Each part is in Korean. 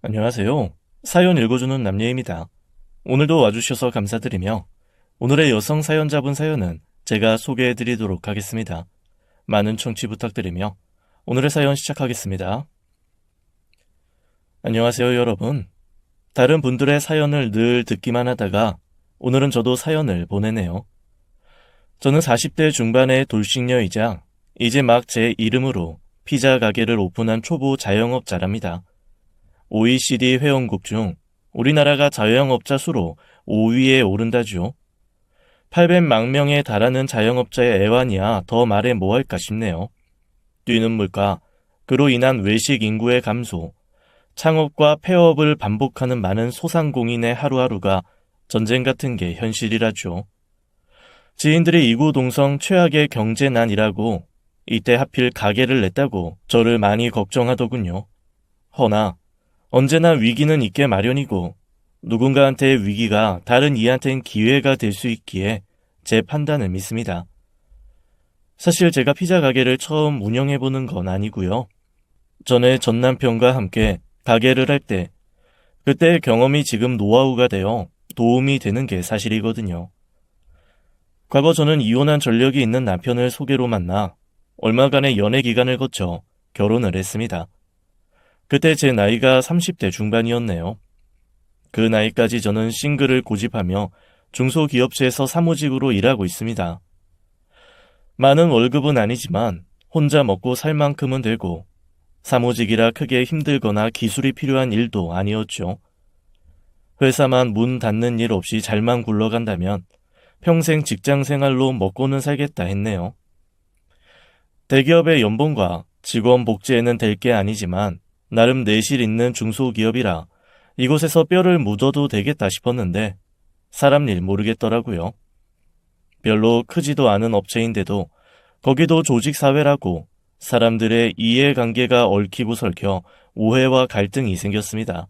안녕하세요. 사연 읽어주는 남예입니다. 오늘도 와주셔서 감사드리며 오늘의 여성 사연자분 사연은 제가 소개해드리도록 하겠습니다. 많은 청취 부탁드리며 오늘의 사연 시작하겠습니다. 안녕하세요, 여러분. 다른 분들의 사연을 늘 듣기만 하다가 오늘은 저도 사연을 보내네요. 저는 40대 중반의 돌싱녀이자 이제 막 제 이름으로 피자 가게를 오픈한 초보 자영업자랍니다. OECD 회원국 중 우리나라가 자영업자 수로 5위에 오른다죠. 800만 명에 달하는 자영업자의 애환이야 더 말해 뭐할까 싶네요. 뛰는 물가, 그로 인한 외식 인구의 감소, 창업과 폐업을 반복하는 많은 소상공인의 하루하루가 전쟁 같은 게 현실이라죠. 지인들이 이구동성 최악의 경제난이라고 이때 하필 가게를 냈다고 저를 많이 걱정하더군요. 허나 언제나 위기는 있게 마련이고 누군가한테의 위기가 다른 이한테는 기회가 될 수 있기에 제 판단을 믿습니다. 사실 제가 피자 가게를 처음 운영해보는 건 아니고요. 전에 전 남편과 함께 가게를 할 때 그때의 경험이 지금 노하우가 되어 도움이 되는 게 사실이거든요. 과거 저는 이혼한 전력이 있는 남편을 소개로 만나 얼마간의 연애 기간을 거쳐 결혼을 했습니다. 그때 제 나이가 30대 중반이었네요. 그 나이까지 저는 싱글을 고집하며 중소기업체에서 사무직으로 일하고 있습니다. 많은 월급은 아니지만 혼자 먹고 살 만큼은 되고 사무직이라 크게 힘들거나 기술이 필요한 일도 아니었죠. 회사만 문 닫는 일 없이 잘만 굴러간다면 평생 직장 생활로 먹고는 살겠다 했네요. 대기업의 연봉과 직원 복지에는 될 게 아니지만 나름 내실 있는 중소기업이라 이곳에서 뼈를 묻어도 되겠다 싶었는데 사람 일 모르겠더라고요. 별로 크지도 않은 업체인데도 거기도 조직사회라고 사람들의 이해관계가 얽히고 설켜 오해와 갈등이 생겼습니다.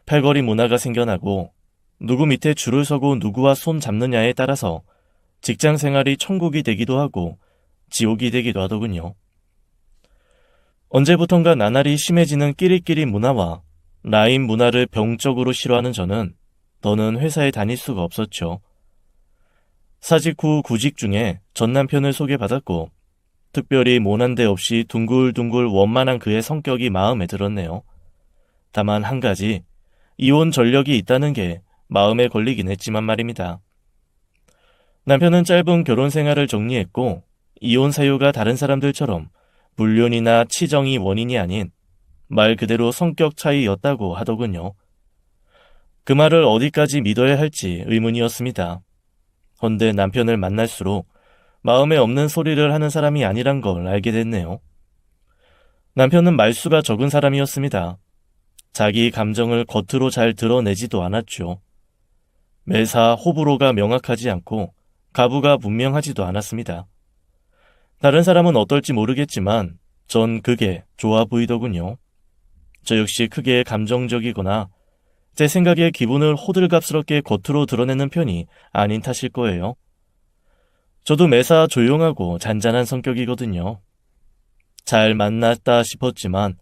팔걸이 문화가 생겨나고 누구 밑에 줄을 서고 누구와 손 잡느냐에 따라서 직장 생활이 천국이 되기도 하고 지옥이 되기도 하더군요. 언제부턴가 나날이 심해지는 끼리끼리 문화와 라인 문화를 병적으로 싫어하는 저는 더는 회사에 다닐 수가 없었죠. 사직 후 구직 중에 전 남편을 소개받았고 특별히 모난 데 없이 둥글둥글 원만한 그의 성격이 마음에 들었네요. 다만 한 가지, 이혼 전력이 있다는 게 마음에 걸리긴 했지만 말입니다. 남편은 짧은 결혼 생활을 정리했고 이혼 사유가 다른 사람들처럼 불륜이나 치정이 원인이 아닌 말 그대로 성격 차이였다고 하더군요. 그 말을 어디까지 믿어야 할지 의문이었습니다. 헌데 남편을 만날수록 마음에 없는 소리를 하는 사람이 아니란 걸 알게 됐네요. 남편은 말수가 적은 사람이었습니다. 자기 감정을 겉으로 잘 드러내지도 않았죠. 매사 호불호가 명확하지 않고 가부가 분명하지도 않았습니다. 다른 사람은 어떨지 모르겠지만 전 그게 좋아 보이더군요. 저 역시 크게 감정적이거나 제 생각에 기분을 호들갑스럽게 겉으로 드러내는 편이 아닌 탓일 거예요. 저도 매사 조용하고 잔잔한 성격이거든요. 잘 만났다 싶었지만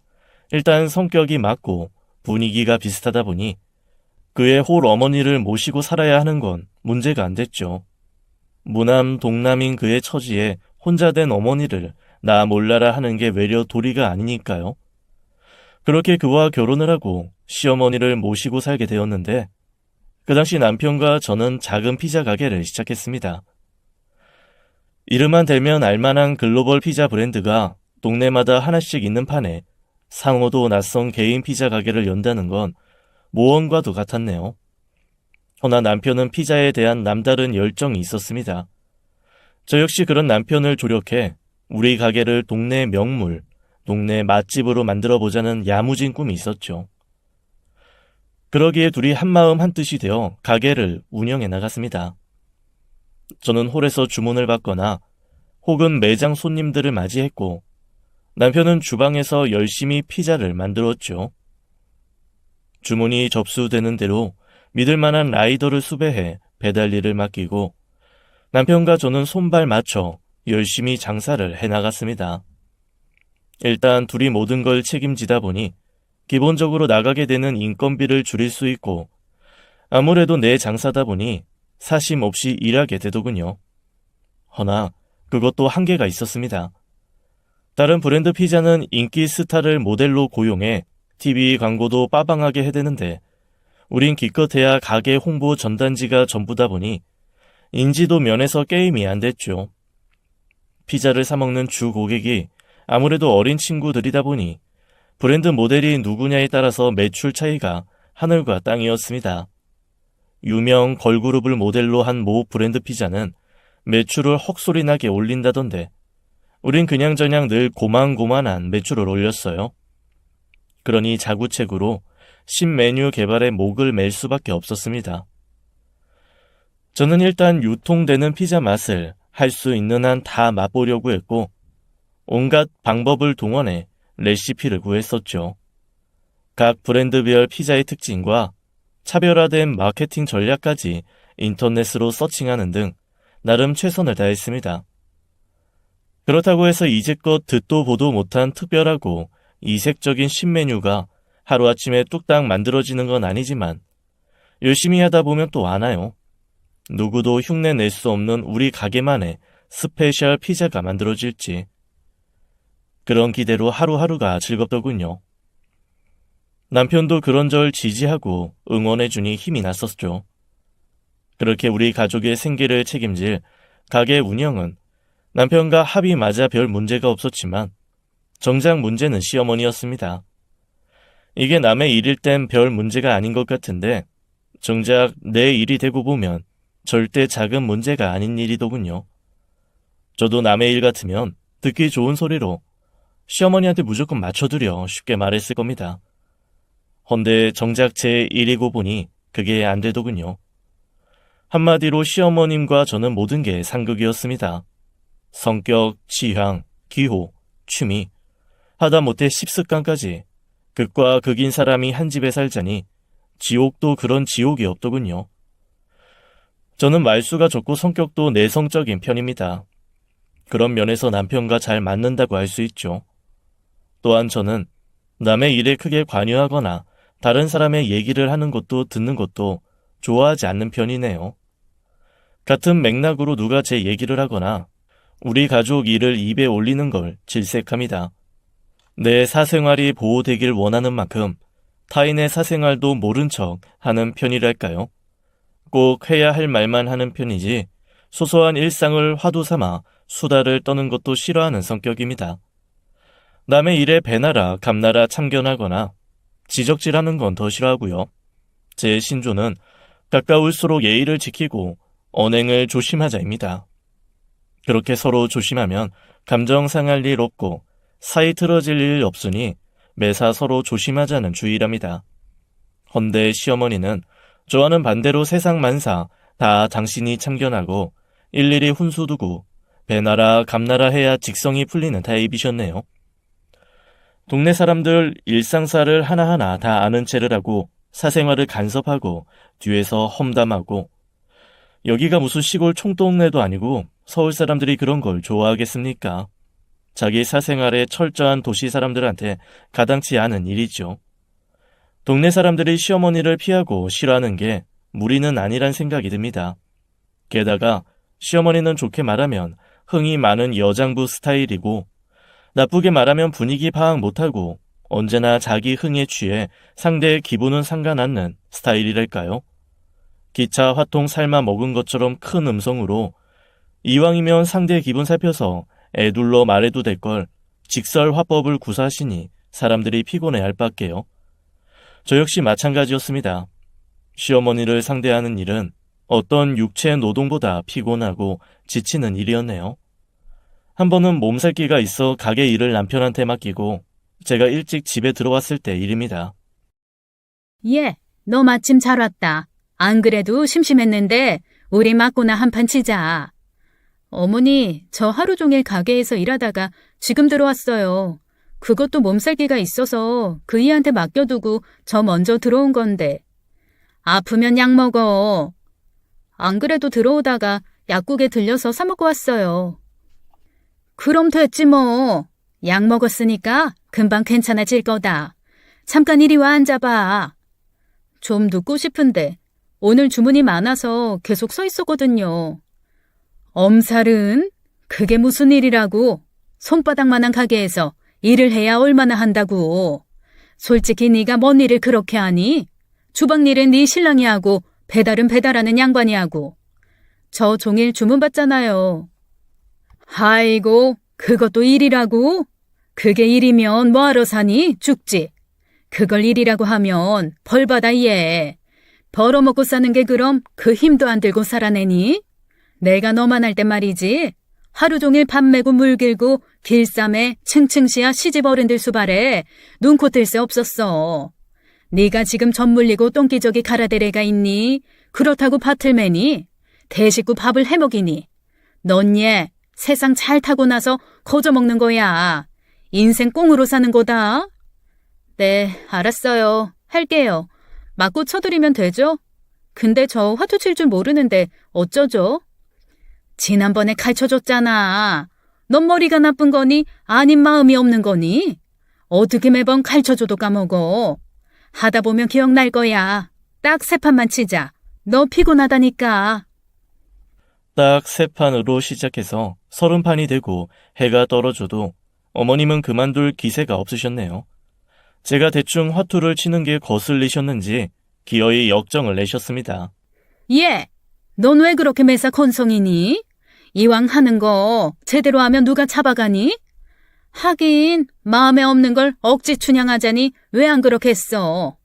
일단 성격이 맞고 분위기가 비슷하다 보니 그의 홀 어머니를 모시고 살아야 하는 건 문제가 안 됐죠. 무남 동남인 그의 처지에 혼자 된 어머니를 나 몰라라 하는 게 외려 도리가 아니니까요. 그렇게 그와 결혼을 하고 시어머니를 모시고 살게 되었는데 그 당시 남편과 저는 작은 피자 가게를 시작했습니다. 이름만 대면 알만한 글로벌 피자 브랜드가 동네마다 하나씩 있는 판에 상호도 낯선 개인 피자 가게를 연다는 건 모험과도 같았네요. 허나 남편은 피자에 대한 남다른 열정이 있었습니다. 저 역시 그런 남편을 조력해 우리 가게를 동네 명물, 동네 맛집으로 만들어보자는 야무진 꿈이 있었죠. 그러기에 둘이 한마음 한뜻이 되어 가게를 운영해 나갔습니다. 저는 홀에서 주문을 받거나 혹은 매장 손님들을 맞이했고 남편은 주방에서 열심히 피자를 만들었죠. 주문이 접수되는 대로 믿을 만한 라이더를 수배해 배달 일을 맡기고 남편과 저는 손발 맞춰 열심히 장사를 해나갔습니다. 일단 둘이 모든 걸 책임지다 보니 기본적으로 나가게 되는 인건비를 줄일 수 있고 아무래도 내 장사다 보니 사심 없이 일하게 되더군요. 허나 그것도 한계가 있었습니다. 다른 브랜드 피자는 인기 스타를 모델로 고용해 TV 광고도 빠방하게 해대는데 우린 기껏해야 가게 홍보 전단지가 전부다 보니 인지도 면에서 게임이 안 됐죠. 피자를 사먹는 주 고객이 아무래도 어린 친구들이다 보니 브랜드 모델이 누구냐에 따라서 매출 차이가 하늘과 땅이었습니다. 유명 걸그룹을 모델로 한 모 브랜드 피자는 매출을 헉소리나게 올린다던데 우린 그냥저냥 늘 고만고만한 매출을 올렸어요. 그러니 자구책으로 신메뉴 개발에 목을 맬 수밖에 없었습니다. 저는 일단 유통되는 피자 맛을 할 수 있는 한 다 맛보려고 했고 온갖 방법을 동원해 레시피를 구했었죠. 각 브랜드별 피자의 특징과 차별화된 마케팅 전략까지 인터넷으로 서칭하는 등 나름 최선을 다했습니다. 그렇다고 해서 이제껏 듣도 보도 못한 특별하고 이색적인 신메뉴가 하루아침에 뚝딱 만들어지는 건 아니지만 열심히 하다 보면 또 아나요. 누구도 흉내 낼 수 없는 우리 가게만의 스페셜 피자가 만들어질지. 그런 기대로 하루하루가 즐겁더군요. 남편도 그런저럴 지지하고 응원해주니 힘이 났었죠. 그렇게 우리 가족의 생계를 책임질 가게 운영은 남편과 합의 맞아 별 문제가 없었지만 정작 문제는 시어머니였습니다. 이게 남의 일일 땐 별 문제가 아닌 것 같은데 정작 내 일이 되고 보면 절대 작은 문제가 아닌 일이더군요. 저도 남의 일 같으면 듣기 좋은 소리로 시어머니한테 무조건 맞춰두려 쉽게 말했을 겁니다. 헌데 정작 제 일이고 보니 그게 안 되더군요. 한마디로 시어머님과 저는 모든 게 상극이었습니다. 성격, 취향, 기호, 취미, 하다못해 식습관까지 극과 극인 사람이 한 집에 살자니 지옥도 그런 지옥이 없더군요. 저는 말수가 적고 성격도 내성적인 편입니다. 그런 면에서 남편과 잘 맞는다고 할 수 있죠. 또한 저는 남의 일에 크게 관여하거나 다른 사람의 얘기를 하는 것도 듣는 것도 좋아하지 않는 편이네요. 같은 맥락으로 누가 제 얘기를 하거나 우리 가족 일을 입에 올리는 걸 질색합니다. 내 사생활이 보호되길 원하는 만큼 타인의 사생활도 모른 척 하는 편이랄까요? 꼭 해야 할 말만 하는 편이지 소소한 일상을 화두 삼아 수다를 떠는 것도 싫어하는 성격입니다. 남의 일에 배나라 감나라 참견하거나 지적질하는 건 더 싫어하고요. 제 신조는 가까울수록 예의를 지키고 언행을 조심하자입니다. 그렇게 서로 조심하면 감정 상할 일 없고 사이 틀어질 일 없으니 매사 서로 조심하자는 주의랍니다. 헌데 시어머니는 저와는 반대로 세상 만사 다 당신이 참견하고 일일이 훈수 두고 배나라 감나라 해야 직성이 풀리는 타입이셨네요. 동네 사람들 일상사를 하나하나 다 아는 체를 하고 사생활을 간섭하고 뒤에서 험담하고 여기가 무슨 시골 총동네도 아니고 서울 사람들이 그런 걸 좋아하겠습니까? 자기 사생활에 철저한 도시 사람들한테 가당치 않은 일이죠. 동네 사람들이 시어머니를 피하고 싫어하는 게 무리는 아니란 생각이 듭니다. 게다가 시어머니는 좋게 말하면 흥이 많은 여장부 스타일이고 나쁘게 말하면 분위기 파악 못하고 언제나 자기 흥에 취해 상대의 기분은 상관 않는 스타일이랄까요? 기차 화통 삶아 먹은 것처럼 큰 음성으로 이왕이면 상대의 기분 살펴서 애둘러 말해도 될 걸 직설 화법을 구사하시니 사람들이 피곤해할 밖에요. 저 역시 마찬가지였습니다. 시어머니를 상대하는 일은 어떤 육체 노동보다 피곤하고 지치는 일이었네요. 한 번은 몸살기가 있어 가게 일을 남편한테 맡기고 제가 일찍 집에 들어왔을 때 일입니다. 예, 너 마침 잘 왔다. 안 그래도 심심했는데 우리 맞고나 한판 치자. 어머니, 저 하루 종일 가게에서 일하다가 지금 들어왔어요. 그것도 몸살기가 있어서 그이한테 맡겨두고 저 먼저 들어온 건데. 아프면 약 먹어. 안 그래도 들어오다가 약국에 들려서 사 먹고 왔어요. 그럼 됐지 뭐. 약 먹었으니까 금방 괜찮아질 거다. 잠깐 이리 와 앉아봐. 좀 눕고 싶은데 오늘 주문이 많아서 계속 서 있었거든요. 엄살은? 그게 무슨 일이라고? 손바닥만한 가게에서 일을 해야 얼마나 한다고. 솔직히 네가 뭔 일을 그렇게 하니? 주방 일은 네 신랑이 하고 배달은 배달하는 양반이 하고. 저 종일 주문 받잖아요. 아이고, 그것도 일이라고? 그게 일이면 뭐하러 사니? 죽지. 그걸 일이라고 하면 벌 받아 얘. 벌어먹고 사는 게 그럼 그 힘도 안 들고 살아내니? 내가 너만 할 때 말이지. 하루 종일 밥 메고 물 길고 길쌈에 층층시야 시집 어른들 수발에 눈코 뜰 새 없었어. 네가 지금 젖 물리고 똥기저귀 갈아대래가 있니? 그렇다고 밭을 매니? 대식구 밥을 해먹이니? 넌 얘 세상 잘 타고 나서 거저 먹는 거야. 인생 꽁으로 사는 거다. 네, 알았어요. 할게요. 맞고 쳐드리면 되죠? 근데 저 화투 칠 줄 모르는데 어쩌죠? 지난번에 가르쳐줬잖아. 넌 머리가 나쁜 거니? 아닌 마음이 없는 거니? 어떻게 매번 가르쳐줘도 까먹어. 하다 보면 기억날 거야. 딱 3판만 치자. 너 피곤하다니까. 딱 3판으로 시작해서 30판이 되고 해가 떨어져도 어머님은 그만둘 기세가 없으셨네요. 제가 대충 화투를 치는 게 거슬리셨는지 기어이 역정을 내셨습니다. 예, 넌 왜 그렇게 매사 건성이니? 이왕 하는 거 제대로 하면 누가 잡아가니? 하긴 마음에 없는 걸 억지 춘향하자니 왜 안 그렇게 했어?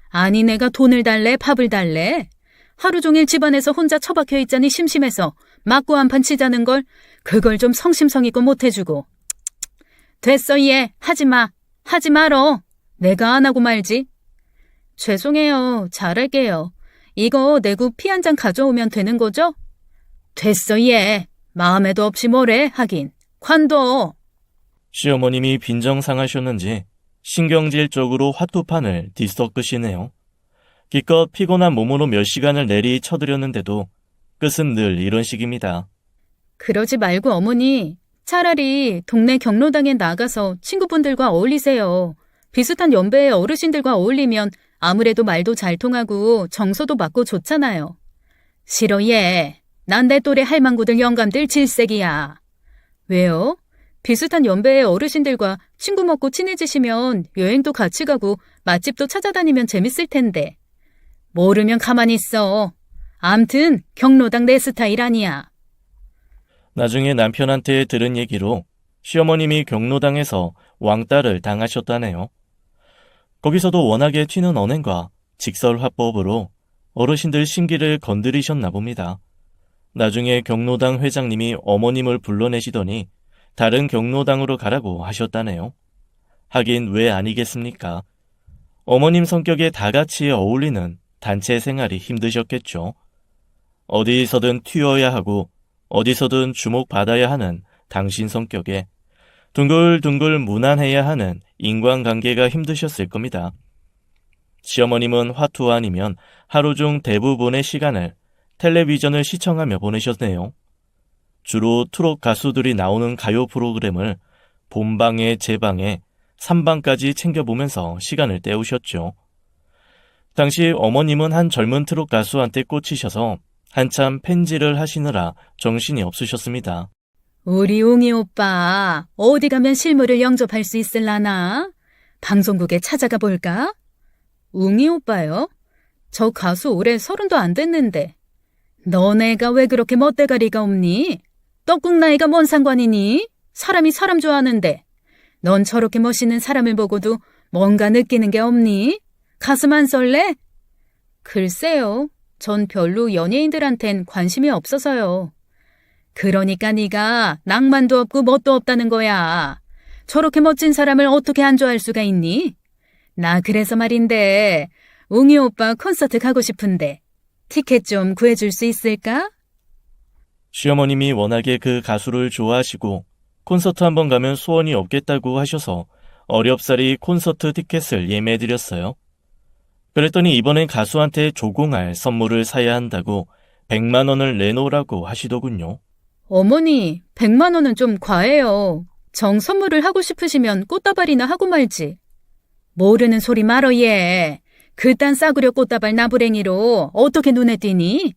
아니 내가 돈을 달래 밥을 달래? 하루 종일 집안에서 혼자 처박혀 있자니 심심해서 맞고 한판 치자는 걸 그걸 좀 성심성의껏 못해주고. 됐어 얘 하지마. 하지 말어. 내가 안 하고 말지. 죄송해요. 잘할게요. 이거 내고 피 한 잔 가져오면 되는 거죠? 됐어 얘. 마음에도 없이 뭐래 하긴. 관둬. 시어머님이 빈정상하셨는지 신경질적으로 화투판을 뒤섞으시네요. 기껏 피곤한 몸으로 몇 시간을 내리 쳐드렸는데도 끝은 늘 이런 식입니다. 그러지 말고 어머니, 차라리 동네 경로당에 나가서 친구분들과 어울리세요. 비슷한 연배의 어르신들과 어울리면 아무래도 말도 잘 통하고 정서도 맞고 좋잖아요. 싫어 얘. 난 내 또래 할망구들 영감들 질색이야. 왜요? 비슷한 연배의 어르신들과 친구 먹고 친해지시면 여행도 같이 가고 맛집도 찾아다니면 재밌을 텐데. 모르면 가만히 있어. 암튼 경로당 내 스타일 아니야. 나중에 남편한테 들은 얘기로 시어머님이 경로당에서 왕따를 당하셨다네요. 거기서도 워낙에 튀는 언행과 직설화법으로 어르신들 심기를 건드리셨나 봅니다. 나중에 경로당 회장님이 어머님을 불러내시더니 다른 경로당으로 가라고 하셨다네요. 하긴 왜 아니겠습니까? 어머님 성격에 다 같이 어울리는 단체 생활이 힘드셨겠죠. 어디서든 튀어야 하고 어디서든 주목받아야 하는 당신 성격에 둥글둥글 무난해야 하는 인간관계가 힘드셨을 겁니다. 시어머님은 화투 아니면 하루 중 대부분의 시간을 텔레비전을 시청하며 보내셨네요. 주로 트롯 가수들이 나오는 가요 프로그램을 본방에 재방에 3방까지 챙겨보면서 시간을 때우셨죠. 당시 어머님은 한 젊은 트롯 가수한테 꽂히셔서 한참 팬질을 하시느라 정신이 없으셨습니다. 우리 웅이 오빠 어디 가면 실물을 영접할 수 있을라나? 방송국에 찾아가 볼까? 웅이 오빠요? 저 가수 올해 30도 안 됐는데. 너네가 왜 그렇게 멋대가리가 없니? 떡국 나이가 뭔 상관이니? 사람이 사람 좋아하는데. 넌 저렇게 멋있는 사람을 보고도 뭔가 느끼는 게 없니? 가슴 안 설레? 글쎄요. 전 별로 연예인들한텐 관심이 없어서요. 그러니까 네가 낭만도 없고 멋도 없다는 거야. 저렇게 멋진 사람을 어떻게 안 좋아할 수가 있니? 나 그래서 말인데 웅이 오빠 콘서트 가고 싶은데 티켓 좀 구해줄 수 있을까? 시어머님이 워낙에 그 가수를 좋아하시고 콘서트 한번 가면 소원이 없겠다고 하셔서 어렵사리 콘서트 티켓을 예매해드렸어요. 그랬더니 이번엔 가수한테 조공할 선물을 사야 한다고 100만 원을 내놓으라고 하시더군요. 어머니, 100만 원은 좀 과해요. 정 선물을 하고 싶으시면 꽃다발이나 하고 말지. 모르는 소리 말어 얘. 그딴 싸구려 꽃다발 나부랭이로 어떻게 눈에 띄니?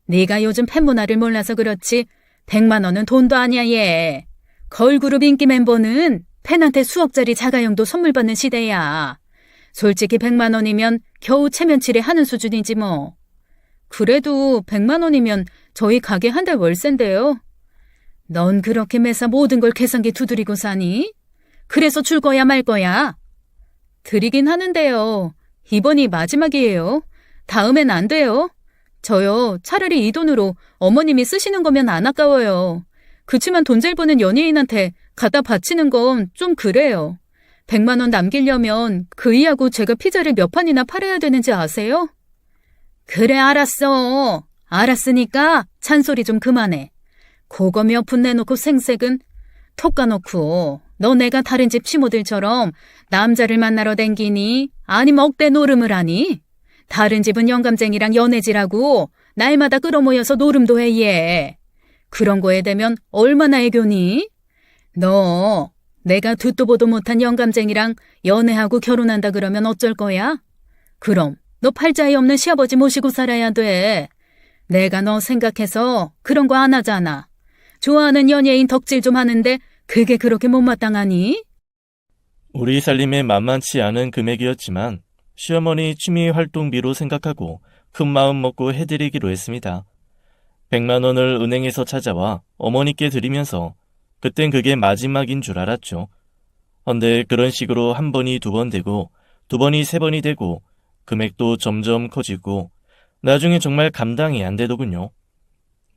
네가 요즘 팬 문화를 몰라서 그렇지 100만 원은 돈도 아니야 얘. 걸그룹 인기 멤버는 팬한테 수억짜리 자가용도 선물 받는 시대야. 솔직히 100만 원이면 겨우 체면치레 하는 수준이지 뭐. 그래도 100만 원이면 저희 가게 한 달 월세인데요. 넌 그렇게 매사 모든 걸 계산기 두드리고 사니? 그래서 줄 거야 말 거야? 드리긴 하는데요. 이번이 마지막이에요. 다음엔 안 돼요. 저요, 차라리 이 돈으로 어머님이 쓰시는 거면 안 아까워요. 그치만 돈 잘 버는 연예인한테 갖다 바치는 건 좀 그래요. 100만 원 남기려면 그 이하고 제가 피자를 몇 판이나 팔아야 되는지 아세요? 그래, 알았어. 알았으니까 잔소리 좀 그만해. 그거 몇 푼 내놓고 생색은 톡 까놓고 너 내가 다른 집 시모들처럼 남자를 만나러 댕기니? 아니면 억대 노름을 하니? 다른 집은 영감쟁이랑 연애질하고 날마다 끌어모여서 노름도 해 얘. 그런 거에 대면 얼마나 애교니? 너 내가 듣도 보도 못한 영감쟁이랑 연애하고 결혼한다 그러면 어쩔 거야? 그럼 너 팔자에 없는 시아버지 모시고 살아야 돼. 내가 너 생각해서 그런 거 안 하잖아. 좋아하는 연예인 덕질 좀 하는데 그게 그렇게 못마땅하니? 우리 살림에 만만치 않은 금액이었지만 시어머니 취미 활동비로 생각하고 큰 마음 먹고 해드리기로 했습니다. 100만 원을 은행에서 찾아와 어머니께 드리면서 그땐 그게 마지막인 줄 알았죠. 헌데 그런 식으로 한 번이 두 번 되고 두 번이 세 번이 되고 금액도 점점 커지고 나중에 정말 감당이 안 되더군요.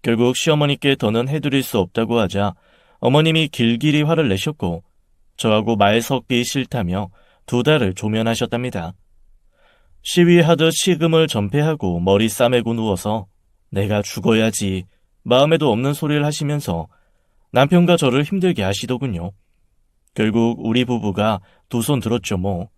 결국 시어머니께 더는 해드릴 수 없다고 하자 어머님이 길길이 화를 내셨고 저하고 말 섞기 싫다며 2달을 조면하셨답니다. 시위하듯 식음을 전폐하고 머리 싸매고 누워서 내가 죽어야지 마음에도 없는 소리를 하시면서 남편과 저를 힘들게 하시더군요. 결국 우리 부부가 두 손 들었죠 뭐.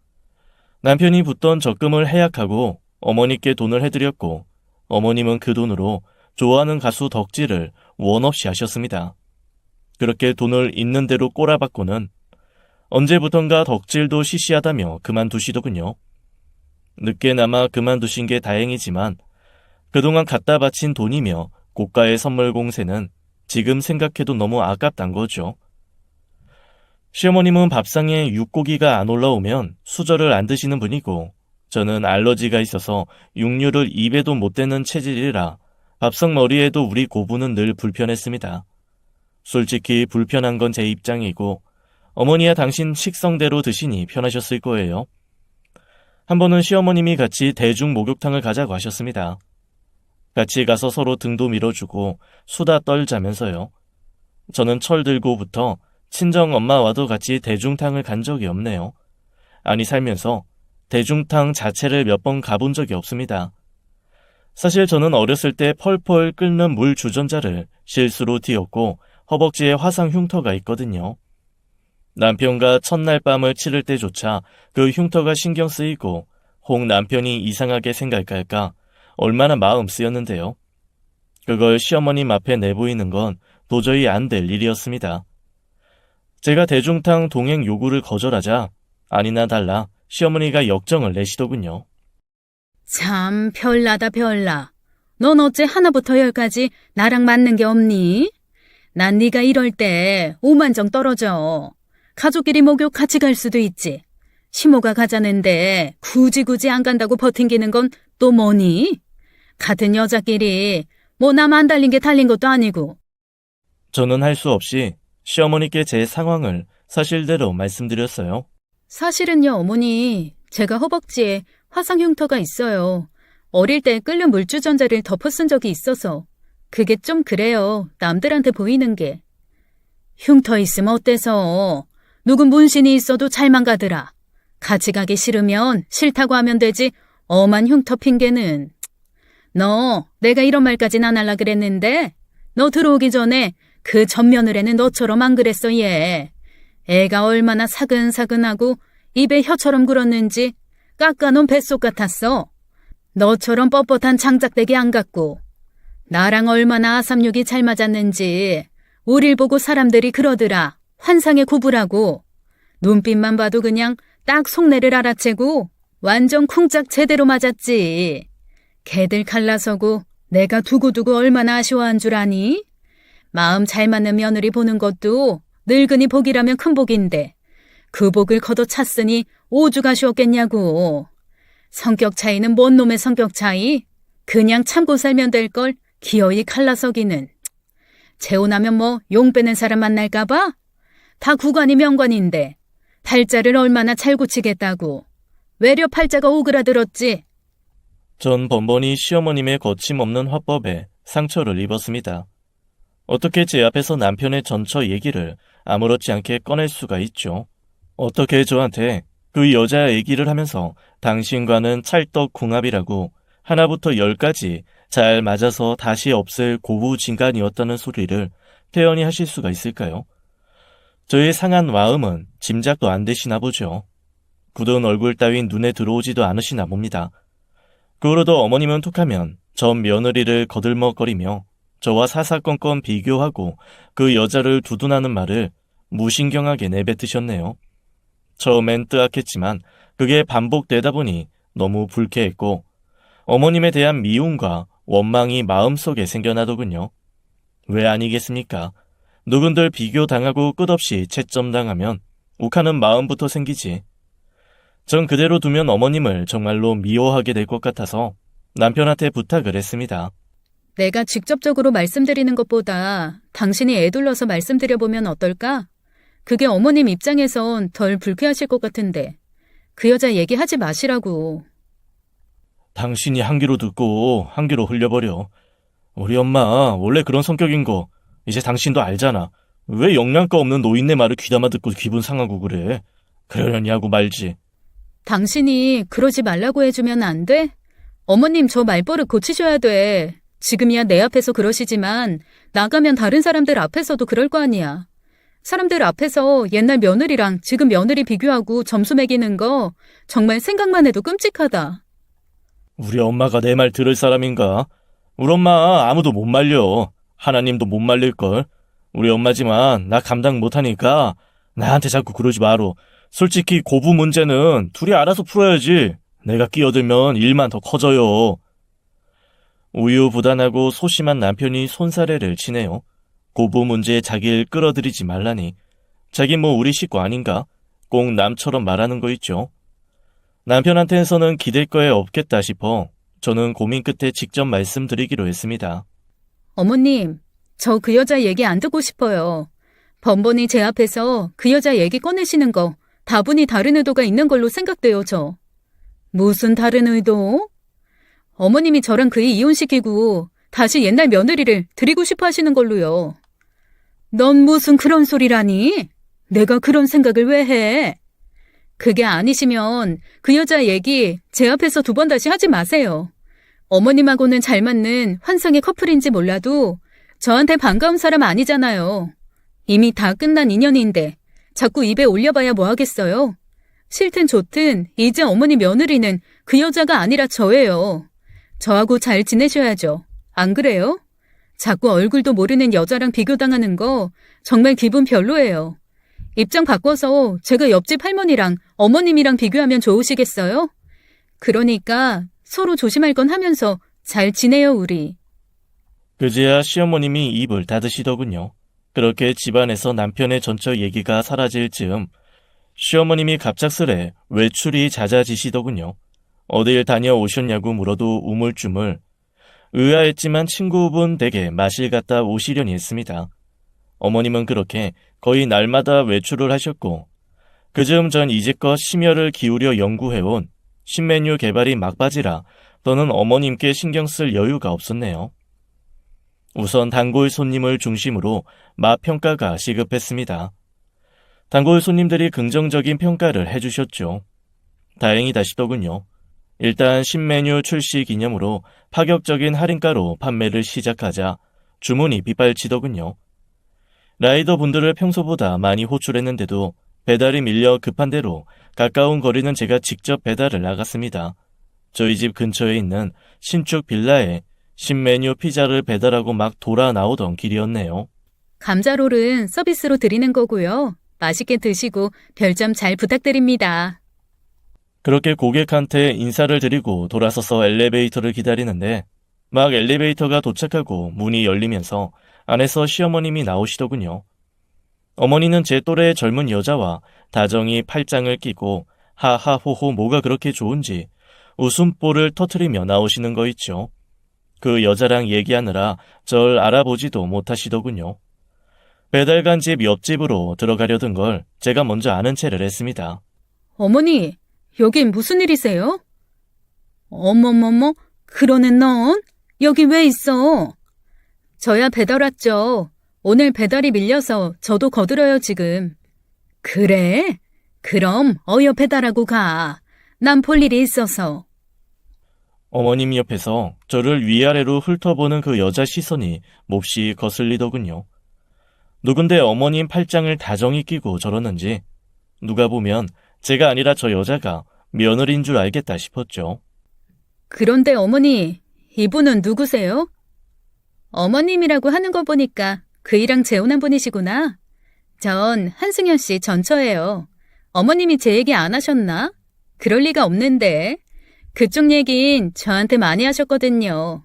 남편이 붓던 적금을 해약하고 어머니께 돈을 해드렸고 어머님은 그 돈으로 좋아하는 가수 덕질을 원 없이 하셨습니다. 그렇게 돈을 있는 대로 꼬라박고는 언제부턴가 덕질도 시시하다며 그만두시더군요. 늦게나마 그만두신 게 다행이지만 그동안 갖다 바친 돈이며 고가의 선물 공세는 지금 생각해도 너무 아깝단 거죠. 시어머님은 밥상에 육고기가 안 올라오면 수저를 안 드시는 분이고 저는 알러지가 있어서 육류를 입에도 못 대는 체질이라 밥상 머리에도 우리 고부는 늘 불편했습니다. 솔직히 불편한 건 제 입장이고 어머니야 당신 식성대로 드시니 편하셨을 거예요. 한 번은 시어머님이 같이 대중 목욕탕을 가자고 하셨습니다. 같이 가서 서로 등도 밀어주고 수다 떨자면서요. 저는 철 들고부터 친정 엄마와도 같이 대중탕을 간 적이 없네요. 아니 살면서 대중탕 자체를 몇 번 가본 적이 없습니다. 사실 저는 어렸을 때 펄펄 끓는 물 주전자를 실수로 뒤엎고 허벅지에 화상 흉터가 있거든요. 남편과 첫날 밤을 치를 때조차 그 흉터가 신경 쓰이고 혹 남편이 이상하게 생각할까 할까 얼마나 마음 쓰였는데요. 그걸 시어머님 앞에 내보이는 건 도저히 안 될 일이었습니다. 제가 대중탕 동행 요구를 거절하자 아니나 달라 시어머니가 역정을 내시더군요. 참 별나다 별나. 넌 어째 하나부터 10까지 나랑 맞는 게 없니? 난 네가 이럴 때 오만정 떨어져. 가족끼리 목욕 같이 갈 수도 있지. 시모가 가자는데 굳이 안 간다고 버팅기는 건 또 뭐니? 같은 여자끼리 뭐 남 안 달린 게 달린 것도 아니고. 저는 할 수 없이 시어머니께 제 상황을 사실대로 말씀드렸어요. 사실은요, 어머니. 제가 허벅지에 화상 흉터가 있어요. 어릴 때 끓는 물주전자를 덮어 쓴 적이 있어서. 그게 좀 그래요. 남들한테 보이는 게. 흉터 있으면 어때서? 누군 문신이 있어도 잘만 가더라. 같이 가기 싫으면 싫다고 하면 되지. 엄한 흉터 핑계는. 너 내가 이런 말까진 안 하려 그랬는데 너 들어오기 전에 그 전며느리는 너처럼 안 그랬어 얘. 애가 얼마나 사근사근하고 입에 혀처럼 굴었는지 깎아놓은 뱃속 같았어. 너처럼 뻣뻣한 장작대기 안 같고. 나랑 얼마나 아삼육이 잘 맞았는지 우릴 보고 사람들이 그러더라. 환상의 구부라고. 눈빛만 봐도 그냥 딱 속내를 알아채고 완전 쿵짝 제대로 맞았지. 걔들 갈라서고 내가 두고두고 얼마나 아쉬워한 줄 아니? 마음 잘 맞는 며느리 보는 것도 늙은이 복이라면 큰 복인데 그 복을 걷어찼으니 오죽 아쉬웠겠냐고. 성격 차이는 뭔 놈의 성격 차이? 그냥 참고 살면 될 걸 기어이 갈라서기는. 재혼하면 뭐 용 빼는 사람 만날까봐? 다 구관이 명관인데 팔자를 얼마나 잘 고치겠다고. 외려 팔자가 오그라들었지. 전 번번이 시어머님의 거침없는 화법에 상처를 입었습니다. 어떻게 제 앞에서 남편의 전처 얘기를 아무렇지 않게 꺼낼 수가 있죠. 어떻게 저한테 그 여자 얘기를 하면서 당신과는 찰떡궁합이라고 하나부터 10까지 잘 맞아서 다시 없을 고부진간이었다는 소리를 태연히 하실 수가 있을까요? 저의 상한 마음은 짐작도 안 되시나 보죠. 굳은 얼굴 따윈 눈에 들어오지도 않으시나 봅니다. 그러도 어머님은 툭하면 전 며느리를 거들먹거리며 저와 사사건건 비교하고 그 여자를 두둔하는 말을 무신경하게 내뱉으셨네요. 처음엔 뜨악했지만 그게 반복되다 보니 너무 불쾌했고 어머님에 대한 미움과 원망이 마음속에 생겨나더군요. 왜 아니겠습니까? 누군들 비교당하고 끝없이 채점당하면 욱하는 마음부터 생기지. 전 그대로 두면 어머님을 정말로 미워하게 될 것 같아서 남편한테 부탁을 했습니다. 내가 직접적으로 말씀드리는 것보다 당신이 애둘러서 말씀드려보면 어떨까? 그게 어머님 입장에선 덜 불쾌하실 것 같은데. 그 여자 얘기하지 마시라고. 당신이 한 귀로 듣고 한 귀로 흘려버려. 우리 엄마 원래 그런 성격인 거 이제 당신도 알잖아. 왜 영양가 없는 노인네 말을 귀담아 듣고 기분 상하고 그래. 그러려니 하고 말지. 당신이 그러지 말라고 해주면 안 돼? 어머님 저 말버릇 고치셔야 돼. 지금이야 내 앞에서 그러시지만 나가면 다른 사람들 앞에서도 그럴 거 아니야. 사람들 앞에서 옛날 며느리랑 지금 며느리 비교하고 점수 매기는 거 정말 생각만 해도 끔찍하다. 우리 엄마가 내 말 들을 사람인가? 우리 엄마 아무도 못 말려. 하나님도 못 말릴걸. 우리 엄마지만 나 감당 못하니까 나한테 자꾸 그러지 마로. 솔직히 고부 문제는 둘이 알아서 풀어야지. 내가 끼어들면 일만 더 커져요. 우유부단하고 소심한 남편이 손사래를 치네요. 고부 문제에 자기를 끌어들이지 말라니. 자기 뭐 우리 식구 아닌가? 꼭 남처럼 말하는 거 있죠. 남편한테서는 기댈 거에 없겠다 싶어 저는 고민 끝에 직접 말씀드리기로 했습니다. 어머님, 저 그 여자 얘기 안 듣고 싶어요. 번번이 제 앞에서 그 여자 얘기 꺼내시는 거 다분히 다른 의도가 있는 걸로 생각돼요, 저. 무슨 다른 의도? 어머님이 저랑 그이 이혼시키고 다시 옛날 며느리를 드리고 싶어 하시는 걸로요. 넌 무슨 그런 소리라니? 내가 그런 생각을 왜 해? 그게 아니시면 그 여자 얘기 제 앞에서 두 번 다시 하지 마세요. 어머님하고는 잘 맞는 환상의 커플인지 몰라도 저한테 반가운 사람 아니잖아요. 이미 다 끝난 인연인데 자꾸 입에 올려봐야 뭐 하겠어요. 싫든 좋든 이제 어머니 며느리는 그 여자가 아니라 저예요. 저하고 잘 지내셔야죠. 안 그래요? 자꾸 얼굴도 모르는 여자랑 비교당하는 거 정말 기분 별로예요. 입장 바꿔서 제가 옆집 할머니랑 어머님이랑 비교하면 좋으시겠어요? 그러니까 서로 조심할 건 하면서 잘 지내요, 우리. 그제야 시어머님이 입을 닫으시더군요. 그렇게 집안에서 남편의 전처 얘기가 사라질 즈음 시어머님이 갑작스레 외출이 잦아지시더군요. 어딜 다녀오셨냐고 물어도 우물쭈물. 의아했지만 친구분 댁에 마실 갔다 오시려니 했습니다. 어머님은 그렇게 거의 날마다 외출을 하셨고 그즈음 전 이제껏 심혈을 기울여 연구해온 신메뉴 개발이 막바지라 더는 어머님께 신경 쓸 여유가 없었네요. 우선 단골 손님을 중심으로 맛 평가가 시급했습니다. 단골 손님들이 긍정적인 평가를 해주셨죠. 다행이다 싶더군요. 일단 신메뉴 출시 기념으로 파격적인 할인가로 판매를 시작하자 주문이 빗발치더군요. 라이더분들을 평소보다 많이 호출했는데도 배달이 밀려 급한 대로 가까운 거리는 제가 직접 배달을 나갔습니다. 저희 집 근처에 있는 신축 빌라에 신메뉴 피자를 배달하고 막 돌아 나오던 길이었네요. 감자롤은 서비스로 드리는 거고요. 맛있게 드시고 별점 잘 부탁드립니다. 그렇게 고객한테 인사를 드리고 돌아서서 엘리베이터를 기다리는데 막 엘리베이터가 도착하고 문이 열리면서 안에서 시어머님이 나오시더군요. 어머니는 제 또래의 젊은 여자와 다정히 팔짱을 끼고 하하호호 뭐가 그렇게 좋은지 웃음보를 터트리며 나오시는 거 있죠. 그 여자랑 얘기하느라 절 알아보지도 못하시더군요. 배달간 집 옆집으로 들어가려던 걸 제가 먼저 아는 체를 했습니다. 어머니, 여긴 무슨 일이세요? 어머머머, 그러는 넌 여기 왜 있어? 저야 배달 왔죠. 오늘 배달이 밀려서 저도 거들어요, 지금. 그래? 그럼 어여 배달하고 가. 난 볼 일이 있어서. 어머님 옆에서 저를 위아래로 훑어보는 그 여자 시선이 몹시 거슬리더군요. 누군데 어머님 팔짱을 다정히 끼고 저러는지 누가 보면 제가 아니라 저 여자가 며느리인 줄 알겠다 싶었죠. 그런데 어머니, 이분은 누구세요? 어머님이라고 하는 거 보니까 그이랑 재혼한 분이시구나. 전 한승현 씨 전처예요. 어머님이 제 얘기 안 하셨나? 그럴 리가 없는데. 그쪽 얘긴 저한테 많이 하셨거든요.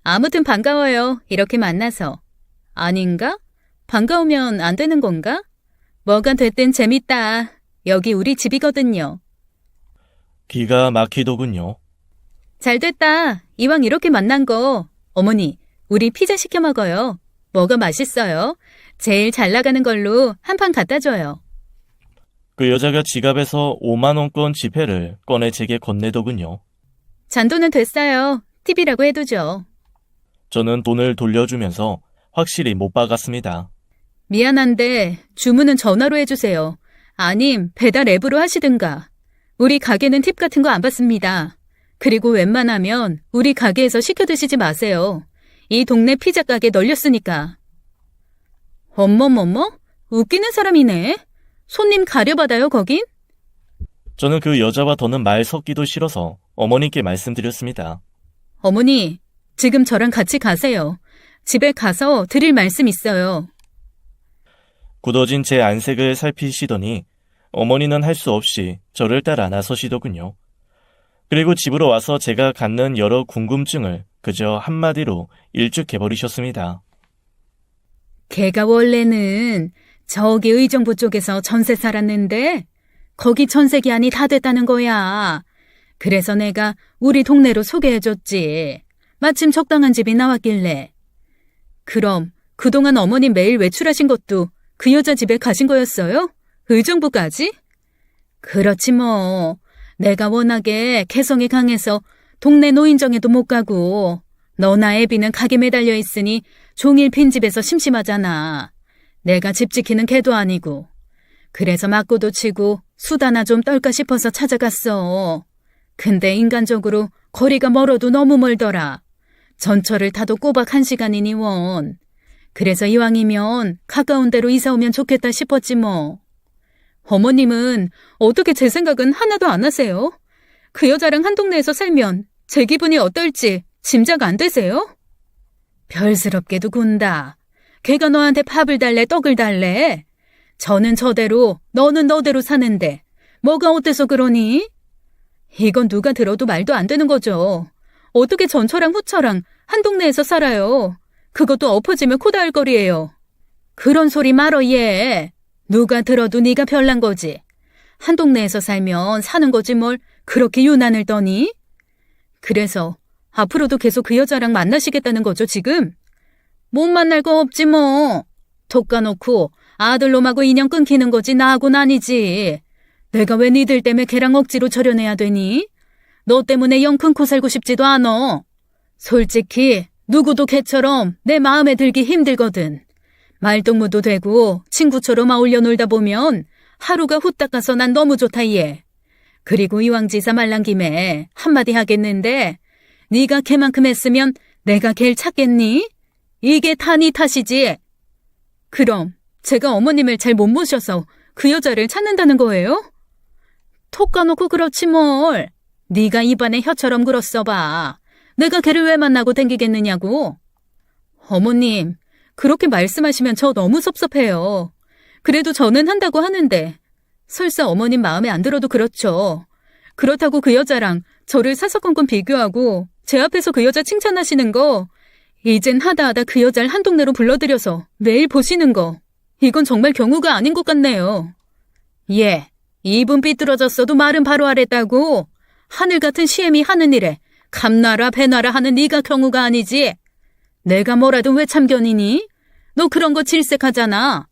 아무튼 반가워요. 이렇게 만나서. 아닌가? 반가우면 안 되는 건가? 뭐가 됐든 재밌다. 여기 우리 집이거든요. 기가 막히더군요. 잘 됐다. 이왕 이렇게 만난 거. 어머니, 우리 피자 시켜 먹어요. 뭐가 맛있어요? 제일 잘 나가는 걸로 한 판 갖다 줘요. 그 여자가 지갑에서 5만 원권 지폐를 꺼내 제게 건네더군요. 잔돈은 됐어요. 팁이라고 해두죠. 저는 돈을 돌려주면서 확실히 못 박았습니다. 미안한데 주문은 전화로 해주세요. 아님 배달 앱으로 하시든가. 우리 가게는 팁 같은 거 안 받습니다. 그리고 웬만하면 우리 가게에서 시켜 드시지 마세요. 이 동네 피자 가게 널렸으니까. 어머머머? 웃기는 사람이네. 손님 가려받아요, 거긴? 저는 그 여자와 더는 말 섞기도 싫어서 어머니께 말씀드렸습니다. 어머니, 지금 저랑 같이 가세요. 집에 가서 드릴 말씀 있어요. 굳어진 제 안색을 살피시더니 어머니는 할 수 없이 저를 따라 나서시더군요. 그리고 집으로 와서 제가 갖는 여러 궁금증을 그저 한마디로 일축해버리셨습니다. 걔가 원래는 저기 의정부 쪽에서 전세 살았는데 거기 전세 기한이 다 됐다는 거야. 그래서 내가 우리 동네로 소개해줬지. 마침 적당한 집이 나왔길래. 그럼 그동안 어머님 매일 외출하신 것도 그 여자 집에 가신 거였어요? 의정부까지? 그렇지 뭐. 내가 워낙에 개성이 강해서 동네 노인정에도 못 가고 너나 애비는 가게 매달려 있으니 종일 빈집에서 심심하잖아. 내가 집 지키는 개도 아니고. 그래서 맞고도 치고 수다나 좀 떨까 싶어서 찾아갔어. 근데 인간적으로 거리가 멀어도 너무 멀더라. 전철을 타도 꼬박 1시간이니 원. 그래서 이왕이면 가까운 데로 이사 오면 좋겠다 싶었지 뭐. 어머님은 어떻게 제 생각은 하나도 안 하세요? 그 여자랑 한 동네에서 살면 제 기분이 어떨지 짐작 안 되세요? 별스럽게도 군다. 걔가 너한테 밥을 달래 떡을 달래? 저는 저대로 너는 너대로 사는데 뭐가 어때서 그러니? 이건 누가 들어도 말도 안 되는 거죠. 어떻게 전처랑 후처랑 한 동네에서 살아요? 그것도 엎어지면 코 닿을 거리예요. 그런 소리 말어 얘. 누가 들어도 네가 별난 거지. 한 동네에서 살면 사는 거지 뭘 그렇게 유난을 떠니? 그래서 앞으로도 계속 그 여자랑 만나시겠다는 거죠 지금? 못 만날 거 없지 뭐. 톡 까놓고 아들놈하고 인연 끊기는 거지 나하고는 아니지. 내가 왜 니들 때문에 걔랑 억지로 절연해야 되니? 너 때문에 영 끊고 살고 싶지도 않어. 솔직히 누구도 걔처럼 내 마음에 들기 힘들거든. 말동무도 되고 친구처럼 어울려 놀다 보면 하루가 후딱 가서 난 너무 좋다 얘. 그리고 이왕지사 말란 김에 한마디 하겠는데 네가 걔만큼 했으면 내가 걔를 찾겠니? 이게 다 네 탓이지. 그럼 제가 어머님을 잘 못 모셔서 그 여자를 찾는다는 거예요? 톡 까놓고 그렇지 뭘. 네가 입안에 혀처럼 굴었어봐. 내가 걔를 왜 만나고 댕기겠느냐고. 어머님, 그렇게 말씀하시면 저 너무 섭섭해요. 그래도 저는 한다고 하는데 설사 어머님 마음에 안 들어도 그렇죠. 그렇다고 그 여자랑 저를 사사건건 비교하고 제 앞에서 그 여자 칭찬하시는 거, 이젠 하다 그 여자를 한 동네로 불러들여서 매일 보시는 거, 이건 정말 경우가 아닌 것 같네요. 예, 입은 삐뚤어졌어도 말은 바로 하랬다고. 하늘 같은 시엠이 하는 일에 감나라 배나라 하는 네가 경우가 아니지. 내가 뭐라든 왜 참견이니? 너 그런 거 질색하잖아.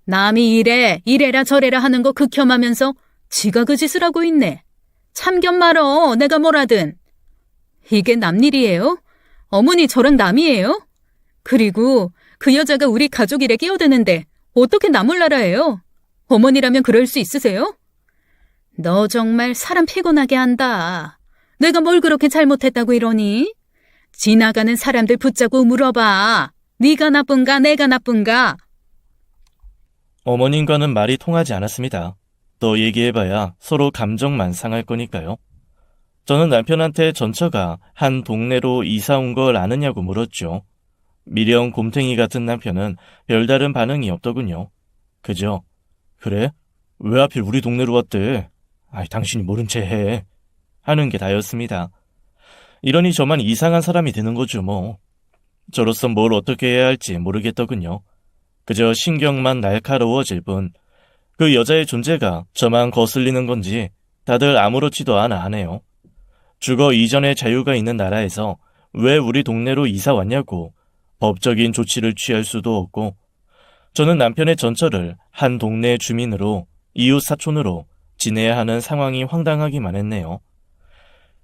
남이 이래라 저래라 하는 거 극혐하면서 지가 그 짓을 하고 있네. 참견 말어, 내가 뭐라든. 이게 남 일이에요? 어머니 저랑 남이에요? 그리고 그 여자가 우리 가족 일에 끼어드는데 어떻게 나 몰라라 해요? 어머니라면 그럴 수 있으세요? 너 정말 사람 피곤하게 한다. 내가 뭘 그렇게 잘못했다고 이러니? 지나가는 사람들 붙잡고 물어봐. 네가 나쁜가 내가 나쁜가? 어머님과는 말이 통하지 않았습니다. 또 얘기해봐야 서로 감정만 상할 거니까요. 저는 남편한테 전처가 한 동네로 이사 온 걸 아느냐고 물었죠. 미령 곰탱이 같은 남편은 별다른 반응이 없더군요. 그죠? 그래? 왜 하필 우리 동네로 왔대? 아이, 당신이 모른 채 해. 하는 게 다였습니다. 이러니 저만 이상한 사람이 되는 거죠, 뭐. 저로선 뭘 어떻게 해야 할지 모르겠더군요. 그저 신경만 날카로워질 뿐, 그 여자의 존재가 저만 거슬리는 건지 다들 아무렇지도 않아 하네요. 주거 이전의 자유가 있는 나라에서 왜 우리 동네로 이사 왔냐고 법적인 조치를 취할 수도 없고, 저는 남편의 전처를 한 동네 주민으로, 이웃 사촌으로 지내야 하는 상황이 황당하기만 했네요.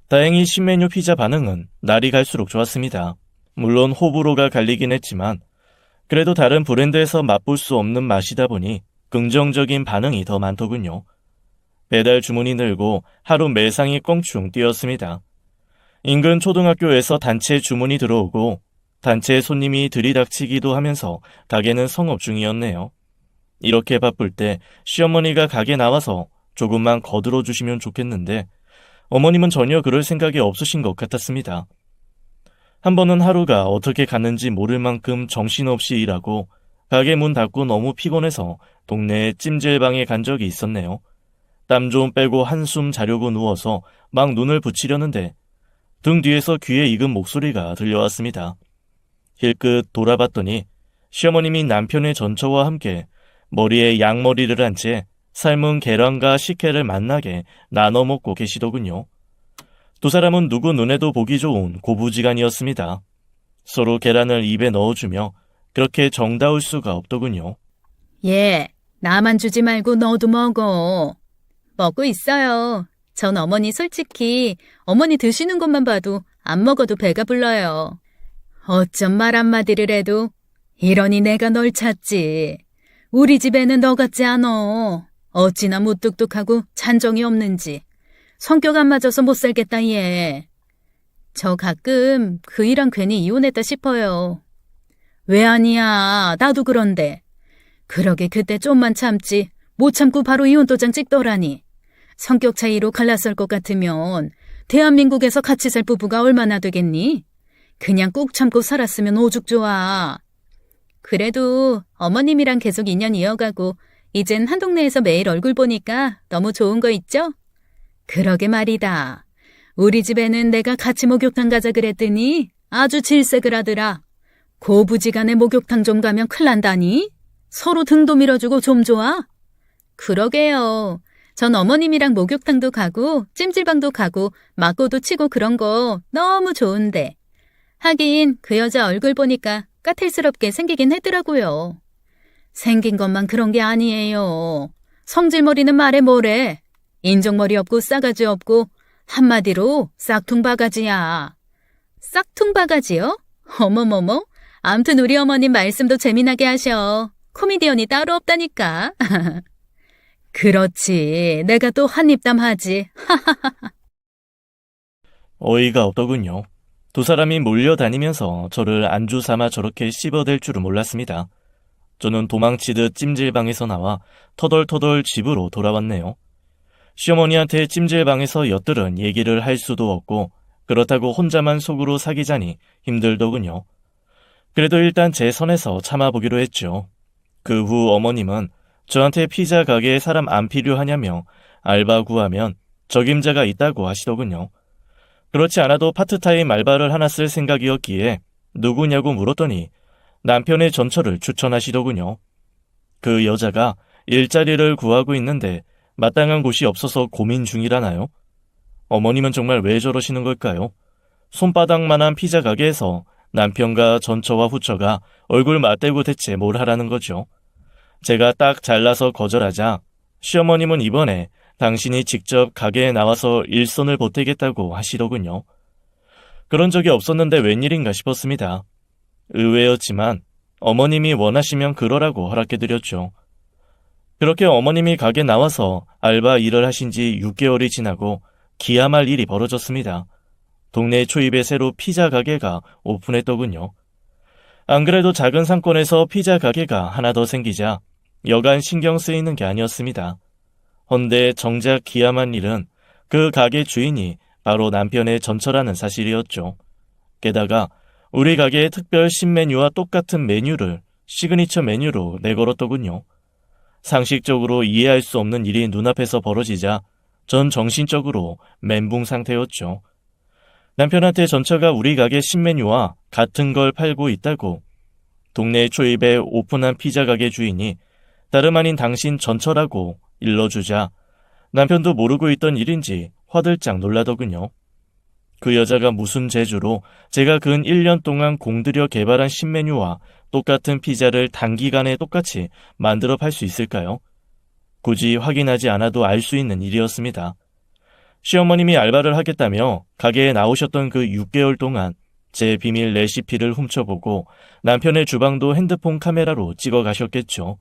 다행히 신메뉴 피자 반응은 날이 갈수록 좋았습니다. 물론 호불호가 갈리긴 했지만 그래도 다른 브랜드에서 맛볼 수 없는 맛이다 보니 긍정적인 반응이 더 많더군요. 배달 주문이 늘고 하루 매상이 껑충 뛰었습니다. 인근 초등학교에서 단체 주문이 들어오고 단체 손님이 들이닥치기도 하면서 가게는 성업 중이었네요. 이렇게 바쁠 때 시어머니가 가게 나와서 조금만 거들어 주시면 좋겠는데 어머님은 전혀 그럴 생각이 없으신 것 같았습니다. 한 번은 하루가 어떻게 갔는지 모를 만큼 정신없이 일하고 가게 문 닫고 너무 피곤해서 동네에 찜질방에 간 적이 있었네요. 땀 좀 빼고 한숨 자려고 누워서 막 눈을 붙이려는데 등 뒤에서 귀에 익은 목소리가 들려왔습니다. 힐끗 돌아봤더니 시어머님이 남편의 전처와 함께 머리에 양머리를 한 채 삶은 계란과 식혜를 맛나게 나눠 먹고 계시더군요. 두 사람은 누구 눈에도 보기 좋은 고부지간이었습니다. 서로 계란을 입에 넣어주며 그렇게 정다울 수가 없더군요. 예, 나만 주지 말고 너도 먹어. 먹고 있어요. 전 어머니 솔직히 어머니 드시는 것만 봐도 안 먹어도 배가 불러요. 어쩜 말 한마디를 해도 이러니 내가 널 찾지. 우리 집에는 너 같지 않어. 어찌나 무뚝뚝하고 잔정이 없는지. 성격 안 맞아서 못 살겠다 얘. 저 가끔 그 일랑 괜히 이혼했다 싶어요. 왜 아니야. 나도 그런데. 그러게 그때 좀만 참지. 못 참고 바로 이혼 도장 찍더라니. 성격 차이로 갈라설 것 같으면 대한민국에서 같이 살 부부가 얼마나 되겠니? 그냥 꾹 참고 살았으면 오죽 좋아. 그래도 어머님이랑 계속 인연 이어가고 이젠 한 동네에서 매일 얼굴 보니까 너무 좋은 거 있죠? 그러게 말이다. 우리 집에는 내가 같이 목욕탕 가자 그랬더니 아주 질색을 하더라. 고부지간에 목욕탕 좀 가면 큰일 난다니? 서로 등도 밀어주고 좀 좋아? 그러게요. 전 어머님이랑 목욕탕도 가고 찜질방도 가고 맞고도 치고 그런 거 너무 좋은데. 하긴 그 여자 얼굴 보니까 까탈스럽게 생기긴 했더라고요. 생긴 것만 그런 게 아니에요. 성질머리는 말해 뭐래. 인정머리 없고 싸가지 없고 한마디로 싹퉁바가지야. 싹퉁바가지요? 어머머머. 암튼 우리 어머님 말씀도 재미나게 하셔. 코미디언이 따로 없다니까. 그렇지. 내가 또 한입담 하지. 어이가 없더군요. 두 사람이 몰려다니면서 저를 안주 삼아 저렇게 씹어댈 줄은 몰랐습니다. 저는 도망치듯 찜질방에서 나와 터덜터덜 집으로 돌아왔네요. 시어머니한테 찜질방에서 엿들은 얘기를 할 수도 없고 그렇다고 혼자만 속으로 사귀자니 힘들더군요. 그래도 일단 제 선에서 참아보기로 했죠. 그 후 어머님은 저한테 피자 가게에 사람 안 필요하냐며 알바 구하면 적임자가 있다고 하시더군요. 그렇지 않아도 파트타임 알바를 하나 쓸 생각이었기에 누구냐고 물었더니 남편의 전처를 추천하시더군요. 그 여자가 일자리를 구하고 있는데 마땅한 곳이 없어서 고민 중이라나요? 어머님은 정말 왜 저러시는 걸까요? 손바닥만한 피자 가게에서 남편과 전처와 후처가 얼굴 맞대고 대체 뭘 하라는 거죠? 제가 딱 잘라서 거절하자 시어머님은 이번에 당신이 직접 가게에 나와서 일손을 보태겠다고 하시더군요. 그런 적이 없었는데 웬일인가 싶었습니다. 의외였지만 어머님이 원하시면 그러라고 허락해드렸죠. 그렇게 어머님이 가게 나와서 알바 일을 하신 지 6개월이 지나고 기야말 일이 벌어졌습니다. 동네 초입에 새로 피자 가게가 오픈했더군요. 안 그래도 작은 상권에서 피자 가게가 하나 더 생기자 여간 신경 쓰이는 게 아니었습니다. 헌데 정작 기야만 일은 그 가게 주인이 바로 남편의 전처라는 사실이었죠. 게다가 우리 가게의 특별 신메뉴와 똑같은 메뉴를 시그니처 메뉴로 내걸었더군요. 상식적으로 이해할 수 없는 일이 눈앞에서 벌어지자 전 정신적으로 멘붕 상태였죠. 남편한테 전처가 우리 가게 신메뉴와 같은 걸 팔고 있다고 동네 초입에 오픈한 피자 가게 주인이 다름 아닌 당신 전처라고 일러주자 남편도 모르고 있던 일인지 화들짝 놀라더군요. 그 여자가 무슨 재주로 제가 근 1년 동안 공들여 개발한 신메뉴와 똑같은 피자를 단기간에 똑같이 만들어 팔 수 있을까요? 굳이 확인하지 않아도 알 수 있는 일이었습니다. 시어머님이 알바를 하겠다며 가게에 나오셨던 그 6개월 동안 제 비밀 레시피를 훔쳐보고 남편의 주방도 핸드폰 카메라로 찍어 가셨겠죠.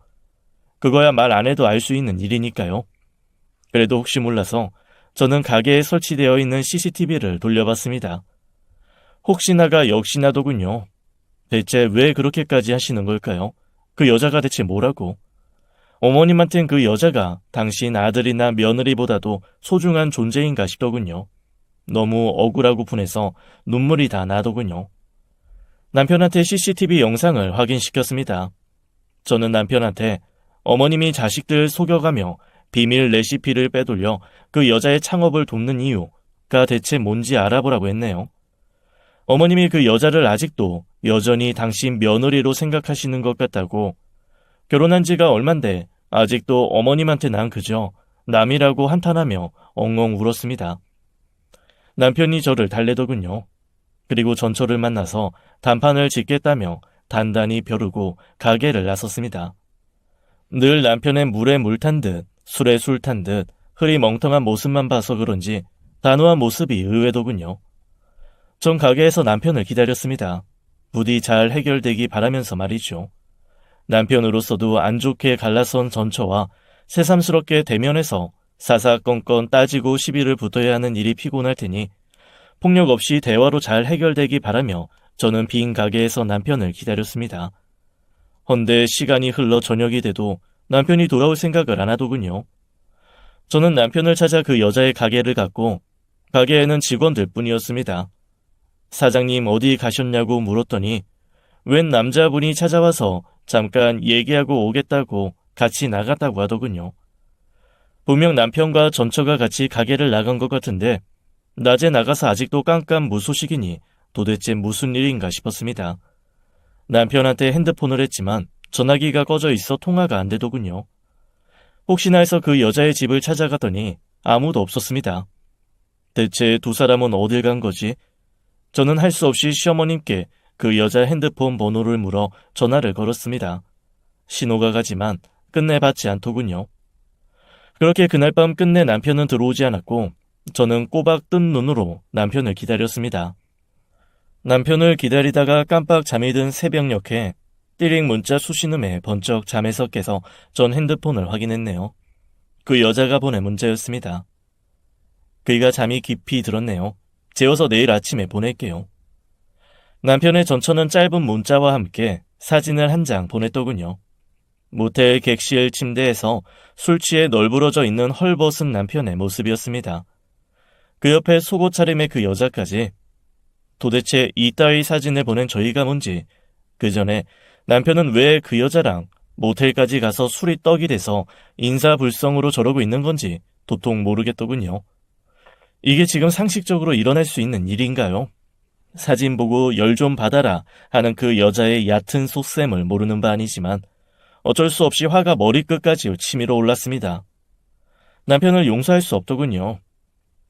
그거야 말 안 해도 알 수 있는 일이니까요. 그래도 혹시 몰라서 저는 가게에 설치되어 있는 CCTV를 돌려봤습니다. 혹시나가 역시나더군요. 대체 왜 그렇게까지 하시는 걸까요? 그 여자가 대체 뭐라고? 어머님한텐 그 여자가 당신 아들이나 며느리보다도 소중한 존재인가 싶더군요. 너무 억울하고 분해서 눈물이 다 나더군요. 남편한테 CCTV 영상을 확인시켰습니다. 저는 남편한테 어머님이 자식들 속여가며 비밀 레시피를 빼돌려 그 여자의 창업을 돕는 이유가 대체 뭔지 알아보라고 했네요. 어머님이 그 여자를 아직도 여전히 당신 며느리로 생각하시는 것 같다고 결혼한 지가 얼만데 아직도 어머님한테 난 그저 남이라고 한탄하며 엉엉 울었습니다. 남편이 저를 달래더군요. 그리고 전처를 만나서 단판을 짓겠다며 단단히 벼르고 가게를 나섰습니다. 늘 남편의 물에 물 탄 듯 술에 술 탄 듯 흐리멍텅한 모습만 봐서 그런지 단호한 모습이 의외더군요. 전 가게에서 남편을 기다렸습니다. 부디 잘 해결되기 바라면서 말이죠. 남편으로서도 안 좋게 갈라선 전처와 새삼스럽게 대면해서 사사건건 따지고 시비를 붙어야 하는 일이 피곤할 테니 폭력 없이 대화로 잘 해결되기 바라며 저는 빈 가게에서 남편을 기다렸습니다. 헌데 시간이 흘러 저녁이 돼도 남편이 돌아올 생각을 안 하더군요. 저는 남편을 찾아 그 여자의 가게를 갔고 가게에는 직원들 뿐이었습니다. 사장님 어디 가셨냐고 물었더니 웬 남자분이 찾아와서 잠깐 얘기하고 오겠다고 같이 나갔다고 하더군요. 분명 남편과 전처가 같이 가게를 나간 것 같은데 낮에 나가서 아직도 깜깜무소식이니 도대체 무슨 일인가 싶었습니다. 남편한테 핸드폰을 했지만 전화기가 꺼져 있어 통화가 안 되더군요. 혹시나 해서 그 여자의 집을 찾아갔더니 아무도 없었습니다. 대체 두 사람은 어딜 간 거지? 저는 할 수 없이 시어머님께 그 여자 핸드폰 번호를 물어 전화를 걸었습니다. 신호가 가지만 끝내 받지 않더군요. 그렇게 그날 밤 끝내 남편은 들어오지 않았고 저는 꼬박 뜬 눈으로 남편을 기다렸습니다. 남편을 기다리다가 깜빡 잠이 든 새벽녘에 띠링 문자 수신음에 번쩍 잠에서 깨서 전 핸드폰을 확인했네요. 그 여자가 보낸 문자였습니다. 그이가 잠이 깊이 들었네요. 재워서 내일 아침에 보낼게요. 남편의 전처는 짧은 문자와 함께 사진을 한 장 보냈더군요. 모텔 객실 침대에서 술 취해 널브러져 있는 헐벗은 남편의 모습이었습니다. 그 옆에 속옷 차림의 그 여자까지. 도대체 이따위 사진을 보낸 저희가 뭔지, 그 전에 남편은 왜 그 여자랑 모텔까지 가서 술이 떡이 돼서 인사불성으로 저러고 있는 건지 도통 모르겠더군요. 이게 지금 상식적으로 일어날 수 있는 일인가요? 사진 보고 열 좀 받아라 하는 그 여자의 얕은 속셈을 모르는 바 아니지만 어쩔 수 없이 화가 머리끝까지 치밀어 올랐습니다. 남편을 용서할 수 없더군요.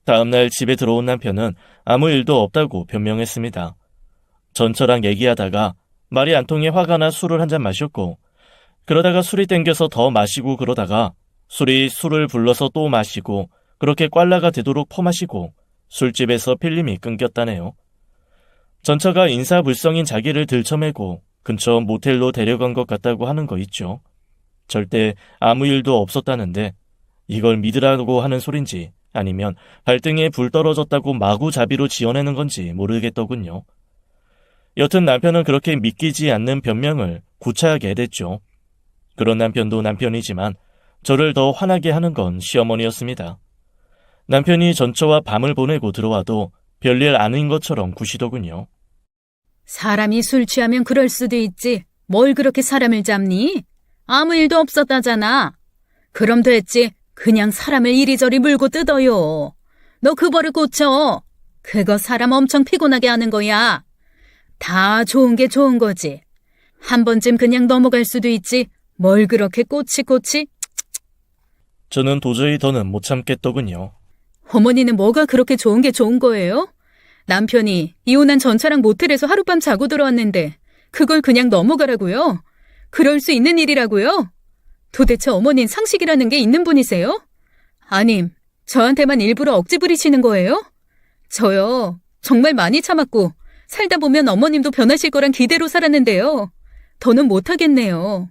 다음날 집에 들어온 남편은 아무 일도 없다고 변명했습니다. 전처랑 얘기하다가 말이 안 통해 화가 나 술을 한 잔 마셨고, 그러다가 술이 땡겨서 더 마시고 그러다가 술이 술을 불러서 또 마시고 그렇게 꽐라가 되도록 퍼마시고 술집에서 필름이 끊겼다네요. 전처가 인사불성인 자기를 들쳐매고 근처 모텔로 데려간 것 같다고 하는 거 있죠. 절대 아무 일도 없었다는데 이걸 믿으라고 하는 소린지 아니면 발등에 불 떨어졌다고 마구잡이로 지어내는 건지 모르겠더군요. 여튼 남편은 그렇게 믿기지 않는 변명을 구차하게 해댔죠. 그런 남편도 남편이지만 저를 더 화나게 하는 건 시어머니였습니다. 남편이 전처와 밤을 보내고 들어와도 별일 아닌 것처럼 구시더군요. 사람이 술 취하면 그럴 수도 있지. 뭘 그렇게 사람을 잡니? 아무 일도 없었다잖아. 그럼 됐지. 그냥 사람을 이리저리 물고 뜯어요. 너 그 버릇 고쳐. 그거 사람 엄청 피곤하게 하는 거야. 다 좋은 게 좋은 거지. 한 번쯤 그냥 넘어갈 수도 있지. 뭘 그렇게 꼬치꼬치? 저는 도저히 더는 못 참겠더군요. 어머니는 뭐가 그렇게 좋은 게 좋은 거예요? 남편이 이혼한 전처랑 모텔에서 하룻밤 자고 들어왔는데 그걸 그냥 넘어가라고요? 그럴 수 있는 일이라고요? 도대체 어머니는 상식이라는 게 있는 분이세요? 아님, 저한테만 일부러 억지 부리시는 거예요? 저요, 정말 많이 참았고 살다 보면 어머님도 변하실 거란 기대로 살았는데요. 더는 못하겠네요.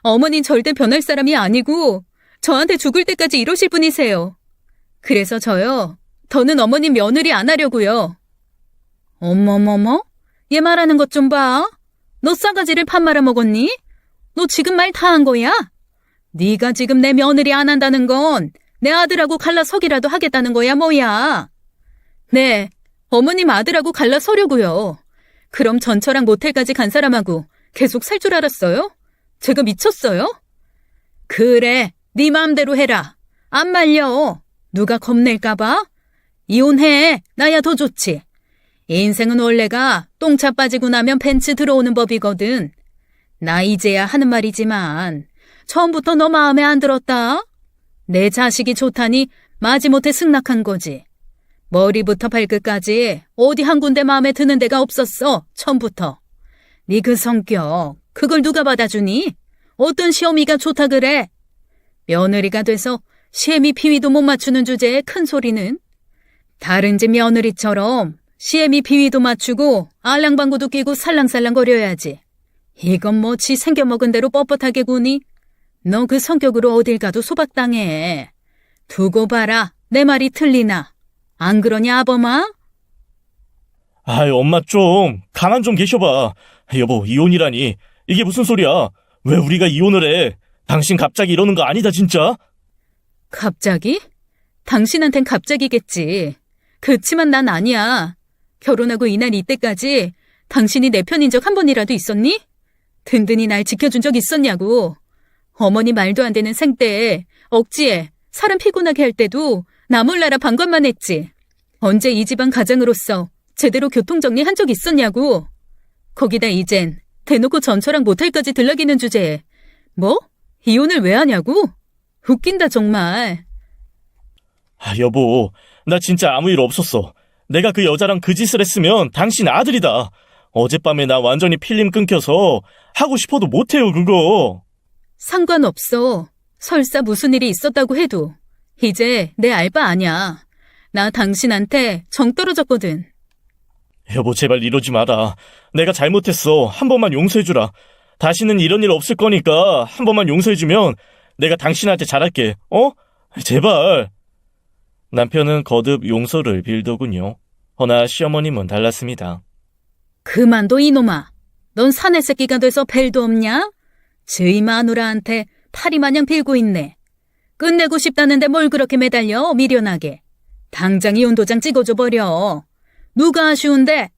어머닌 절대 변할 사람이 아니고 저한테 죽을 때까지 이러실 분이세요. 그래서 저요, 더는 어머님 며느리 안 하려고요. 어머머머? 얘 말하는 것 좀 봐. 너 싸가지를 판 말아먹었니? 너 지금 말 다 한 거야? 네가 지금 내 며느리 안 한다는 건 내 아들하고 갈라서기라도 하겠다는 거야 뭐야? 네, 어머님 아들하고 갈라서려고요. 그럼 전처랑 모텔까지 간 사람하고 계속 살 줄 알았어요? 제가 미쳤어요? 그래, 네 마음대로 해라. 안 말려. 누가 겁낼까 봐? 이혼해. 나야 더 좋지. 인생은 원래가 똥차 빠지고 나면 벤츠 들어오는 법이거든. 나 이제야 하는 말이지만 처음부터 너 마음에 안 들었다? 내 자식이 좋다니 마지못해 승낙한 거지. 머리부터 발끝까지 어디 한 군데 마음에 드는 데가 없었어. 처음부터. 네 그 성격 그걸 누가 받아주니? 어떤 시어미가 좋다 그래? 며느리가 돼서 시애미 비위도 못 맞추는 주제에 큰 소리는? 다른 집 며느리처럼 시애미 비위도 맞추고 알랑방구도 끼고 살랑살랑거려야지. 이건 뭐 지 생겨먹은 대로 뻣뻣하게 구니? 너 그 성격으로 어딜 가도 소박당해. 두고 봐라. 내 말이 틀리나? 안 그러냐 아범아? 아이, 엄마 좀 가만 좀 계셔봐. 여보, 이혼이라니. 이게 무슨 소리야? 왜 우리가 이혼을 해? 당신 갑자기 이러는 거 아니다 진짜? 갑자기? 당신한텐 갑자기겠지. 그치만 난 아니야. 결혼하고 이날 이때까지 당신이 내 편인 적 한 번이라도 있었니? 든든히 날 지켜준 적 있었냐고. 어머니 말도 안 되는 생때에 억지에 사람 피곤하게 할 때도 나 몰라라 방관만 했지. 언제 이 집안 가장으로서 제대로 교통정리 한 적 있었냐고. 거기다 이젠 대놓고 전처랑 모텔까지 들락이는 주제에 뭐? 이혼을 왜 하냐고? 웃긴다 정말. 여보, 나 진짜 아무 일 없었어. 내가 그 여자랑 그 짓을 했으면 당신 아들이다. 어젯밤에 나 완전히 필름 끊겨서 하고 싶어도 못해요 그거. 상관없어. 설사 무슨 일이 있었다고 해도 이제 내 알바 아냐. 나 당신한테 정 떨어졌거든. 여보, 제발 이러지 마라. 내가 잘못했어. 한 번만 용서해주라. 다시는 이런 일 없을 거니까 한 번만 용서해주면 내가 당신한테 잘할게. 어? 제발. 남편은 거듭 용서를 빌더군요. 허나 시어머님은 달랐습니다. 그만둬 이놈아. 넌 사내 새끼가 돼서 벨도 없냐? 저희 마누라한테 파리 마냥 빌고 있네. 끝내고 싶다는데 뭘 그렇게 매달려 미련하게. 당장 이혼 도장 찍어줘 버려. 누가 아쉬운데?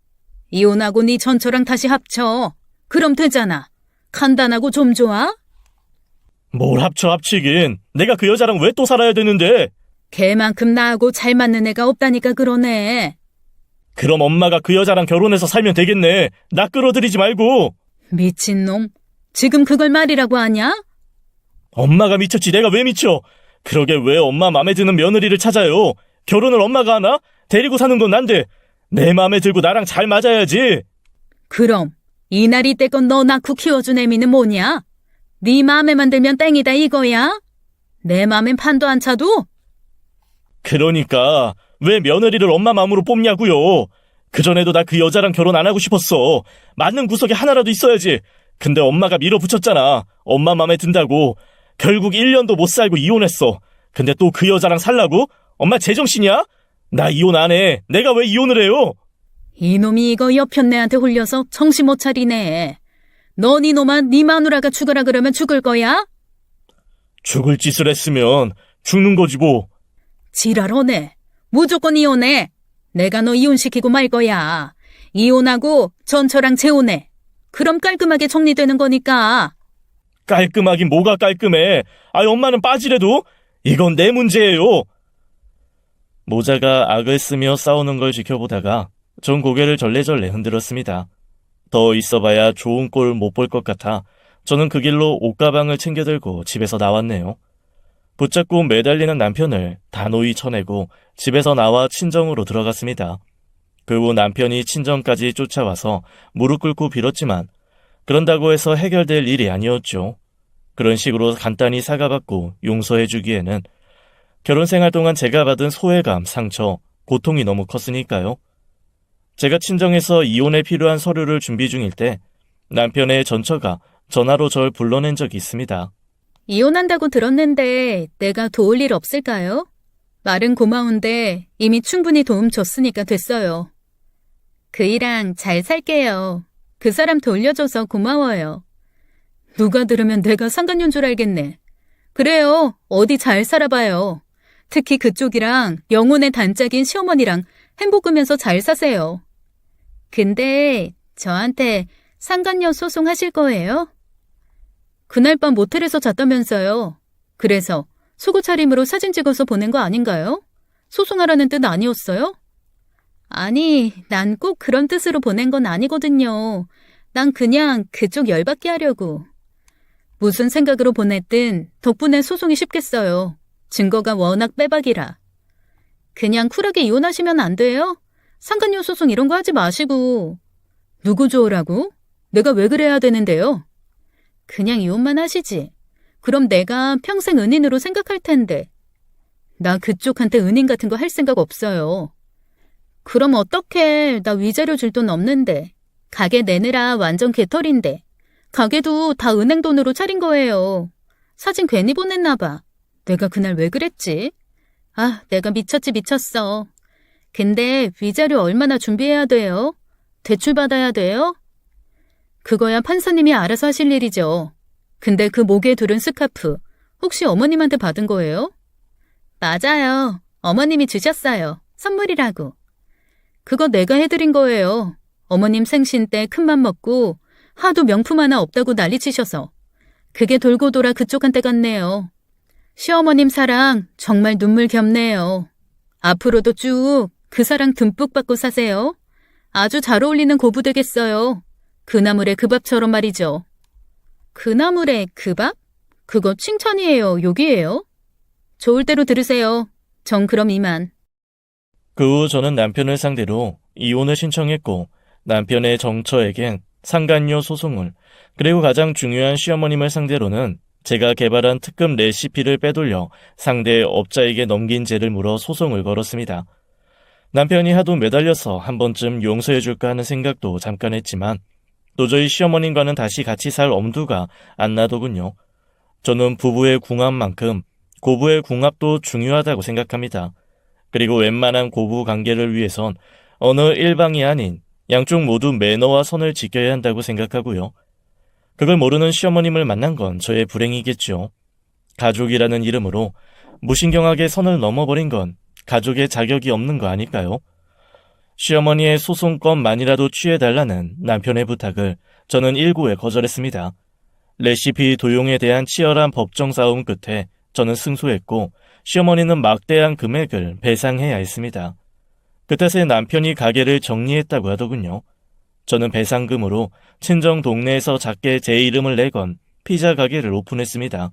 이혼하고 네 전처랑 다시 합쳐. 그럼 되잖아. 간단하고 좀 좋아? 뭘 합치긴. 내가 그 여자랑 왜 또 살아야 되는데? 걔만큼 나하고 잘 맞는 애가 없다니까 그러네. 그럼 엄마가 그 여자랑 결혼해서 살면 되겠네. 나 끌어들이지 말고. 미친놈. 지금 그걸 말이라고 하냐? 엄마가 미쳤지 내가 왜 미쳐? 그러게 왜 엄마 맘에 드는 며느리를 찾아요? 결혼을 엄마가 하나? 데리고 사는 건 난데. 내 맘에 들고 나랑 잘 맞아야지. 그럼 이날 이때껏 너 낳고 키워준 애미는 뭐냐? 네 맘에만 들면 땡이다 이거야? 내 맘엔 판도 안 차도? 그러니까 왜 며느리를 엄마 맘으로 뽑냐고요. 그전에도 나 그 여자랑 결혼 안 하고 싶었어. 맞는 구석에 하나라도 있어야지. 근데 엄마가 밀어붙였잖아. 엄마 맘에 든다고. 결국 1년도 못 살고 이혼했어. 근데 또 그 여자랑 살라고? 엄마 제정신이야? 나 이혼 안 해. 내가 왜 이혼을 해요? 이놈이 이거 옆편네한테 홀려서 정신 못 차리네. 넌 이놈아 네 마누라가 죽으라 그러면 죽을 거야? 죽을 짓을 했으면 죽는 거지 뭐. 지랄하네. 무조건 이혼해. 내가 너 이혼시키고 말 거야. 이혼하고 전처랑 재혼해. 그럼 깔끔하게 정리되는 거니까. 깔끔하긴 뭐가 깔끔해. 아이 엄마는 빠지래도? 이건 내 문제예요. 모자가 악을 쓰며 싸우는 걸 지켜보다가 전 고개를 절레절레 흔들었습니다. 더 있어봐야 좋은 꼴 못 볼 것 같아 저는 그 길로 옷가방을 챙겨들고 집에서 나왔네요. 붙잡고 매달리는 남편을 단호히 쳐내고 집에서 나와 친정으로 들어갔습니다. 그 후 남편이 친정까지 쫓아와서 무릎 꿇고 빌었지만 그런다고 해서 해결될 일이 아니었죠. 그런 식으로 간단히 사과받고 용서해주기에는 결혼 생활 동안 제가 받은 소외감, 상처, 고통이 너무 컸으니까요. 제가 친정에서 이혼에 필요한 서류를 준비 중일 때 남편의 전처가 전화로 절 불러낸 적이 있습니다. 이혼한다고 들었는데 내가 도울 일 없을까요? 말은 고마운데 이미 충분히 도움 줬으니까 됐어요. 그이랑 잘 살게요. 그 사람 돌려줘서 고마워요. 누가 들으면 내가 상간녀인 줄 알겠네. 그래요. 어디 잘 살아봐요. 특히 그쪽이랑 영혼의 단짝인 시어머니랑 행복하면서 잘 사세요. 근데 저한테 상간녀 소송하실 거예요? 그날 밤 모텔에서 잤다면서요. 그래서 속옷 차림으로 사진 찍어서 보낸 거 아닌가요? 소송하라는 뜻 아니었어요? 아니, 난 꼭 그런 뜻으로 보낸 건 아니거든요. 난 그냥 그쪽 열받게 하려고. 무슨 생각으로 보냈든 덕분에 소송이 쉽겠어요. 증거가 워낙 빼박이라. 그냥 쿨하게 이혼하시면 안 돼요? 상간녀 소송 이런 거 하지 마시고. 누구 좋으라고? 내가 왜 그래야 되는데요? 그냥 이혼만 하시지. 그럼 내가 평생 은인으로 생각할 텐데. 나 그쪽한테 은인 같은 거 할 생각 없어요. 그럼 어떡해. 나 위자료 줄 돈 없는데. 가게 내느라 완전 개털인데. 가게도 다 은행 돈으로 차린 거예요. 사진 괜히 보냈나 봐. 내가 그날 왜 그랬지? 아, 내가 미쳤지 미쳤어. 근데 위자료 얼마나 준비해야 돼요? 대출 받아야 돼요? 그거야 판사님이 알아서 하실 일이죠. 근데 그 목에 두른 스카프 혹시 어머님한테 받은 거예요? 맞아요. 어머님이 주셨어요. 선물이라고. 그거 내가 해드린 거예요. 어머님 생신 때 큰맘 먹고 하도 명품 하나 없다고 난리치셔서. 그게 돌고 돌아 그쪽한테 갔네요. 시어머님 사랑 정말 눈물 겹네요. 앞으로도 쭉 그 사랑 듬뿍 받고 사세요. 아주 잘 어울리는 고부 되겠어요. 그 나물의 그 밥처럼 말이죠. 그 나물의 그 밥? 그거 칭찬이에요, 욕이에요? 좋을 대로 들으세요. 전 그럼 이만. 그 후 저는 남편을 상대로 이혼을 신청했고 남편의 정처에겐 상간녀 소송을 그리고 가장 중요한 시어머님을 상대로는 제가 개발한 특급 레시피를 빼돌려 상대 업자에게 넘긴 죄를 물어 소송을 걸었습니다. 남편이 하도 매달려서 한 번쯤 용서해줄까 하는 생각도 잠깐 했지만 도저히 시어머님과는 다시 같이 살 엄두가 안 나더군요. 저는 부부의 궁합만큼 고부의 궁합도 중요하다고 생각합니다. 그리고 웬만한 고부 관계를 위해선 어느 일방이 아닌 양쪽 모두 매너와 선을 지켜야 한다고 생각하고요. 그걸 모르는 시어머님을 만난 건 저의 불행이겠죠. 가족이라는 이름으로 무신경하게 선을 넘어버린 건 가족의 자격이 없는 거 아닐까요? 시어머니의 소송권만이라도 취해달라는 남편의 부탁을 저는 일구에 거절했습니다. 레시피 도용에 대한 치열한 법정 싸움 끝에 저는 승소했고 시어머니는 막대한 금액을 배상해야 했습니다. 그 탓에 남편이 가게를 정리했다고 하더군요. 저는 배상금으로 친정 동네에서 작게 제 이름을 내건 피자 가게를 오픈했습니다.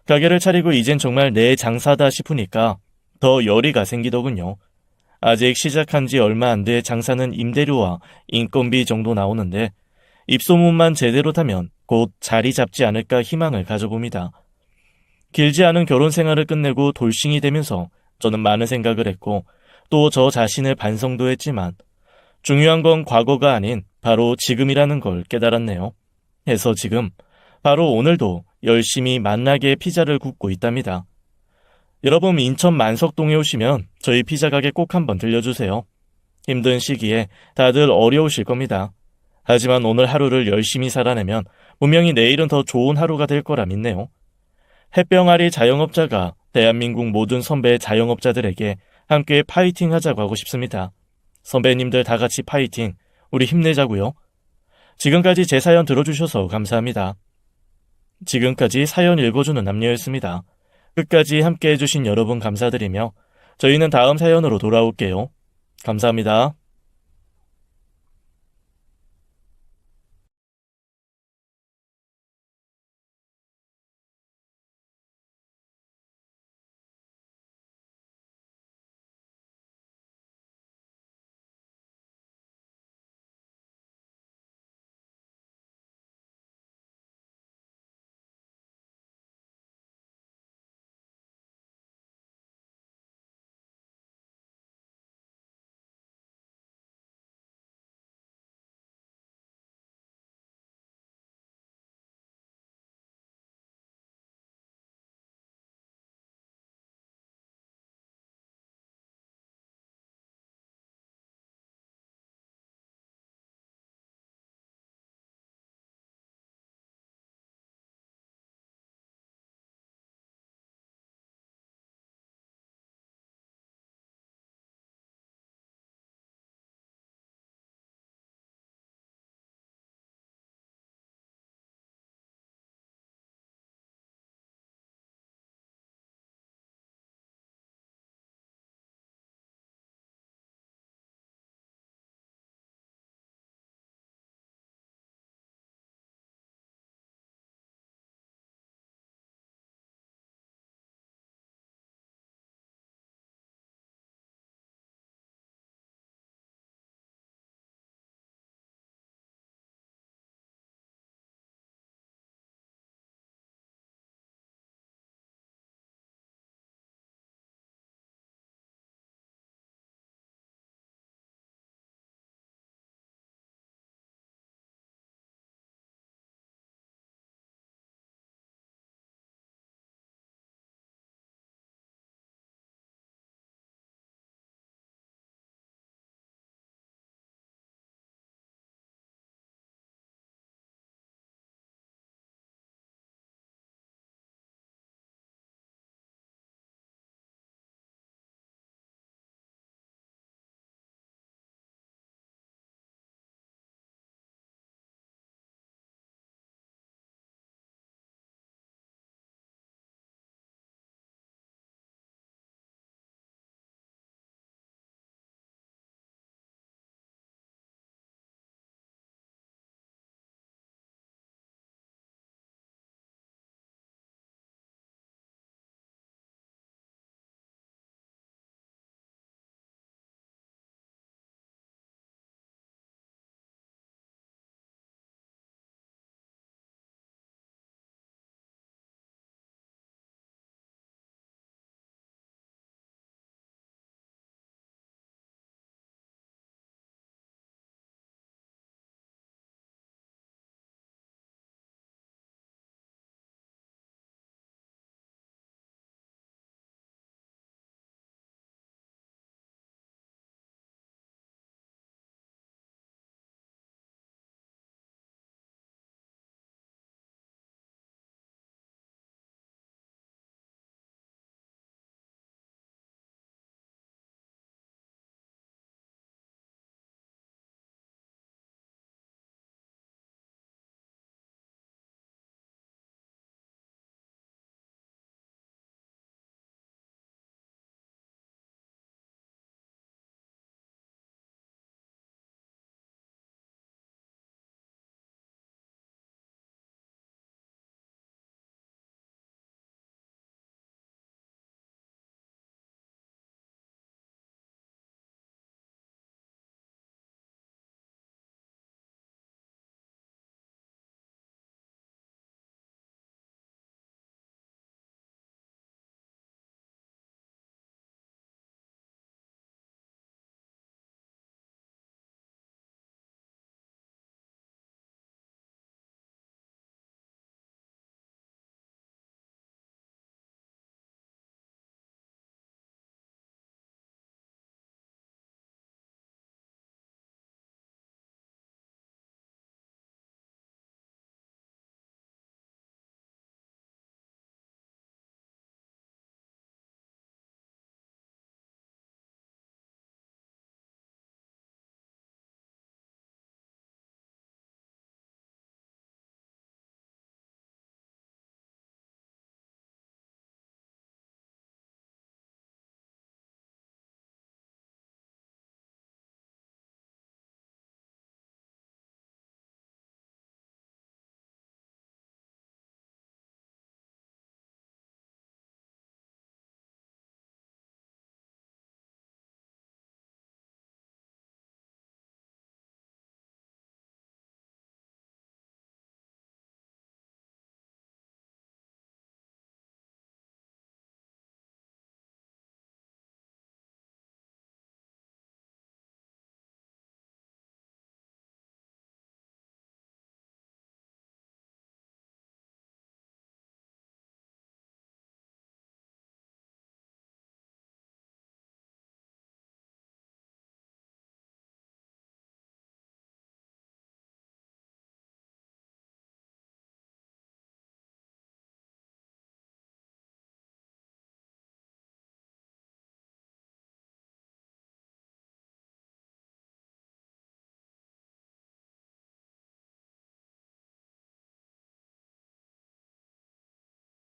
가게를 차리고 이젠 정말 내 장사다 싶으니까 더 열의가 생기더군요. 아직 시작한 지 얼마 안 돼 장사는 임대료와 인건비 정도 나오는데 입소문만 제대로 타면 곧 자리 잡지 않을까 희망을 가져봅니다. 길지 않은 결혼 생활을 끝내고 돌싱이 되면서 저는 많은 생각을 했고 또 저 자신을 반성도 했지만 중요한 건 과거가 아닌 바로 지금이라는 걸 깨달았네요. 해서 지금 바로 오늘도 열심히 맛나게 피자를 굽고 있답니다. 여러분 인천 만석동에 오시면 저희 피자 가게 꼭 한번 들려주세요. 힘든 시기에 다들 어려우실 겁니다. 하지만 오늘 하루를 열심히 살아내면 분명히 내일은 더 좋은 하루가 될 거라 믿네요. 햇병아리 자영업자가 대한민국 모든 선배 자영업자들에게 함께 파이팅 하자고 하고 싶습니다. 선배님들 다 같이 파이팅, 우리 힘내자고요. 지금까지 제 사연 들어주셔서 감사합니다. 지금까지 사연 읽어주는 남녀였습니다. 끝까지 함께 해주신 여러분 감사드리며 저희는 다음 사연으로 돌아올게요. 감사합니다.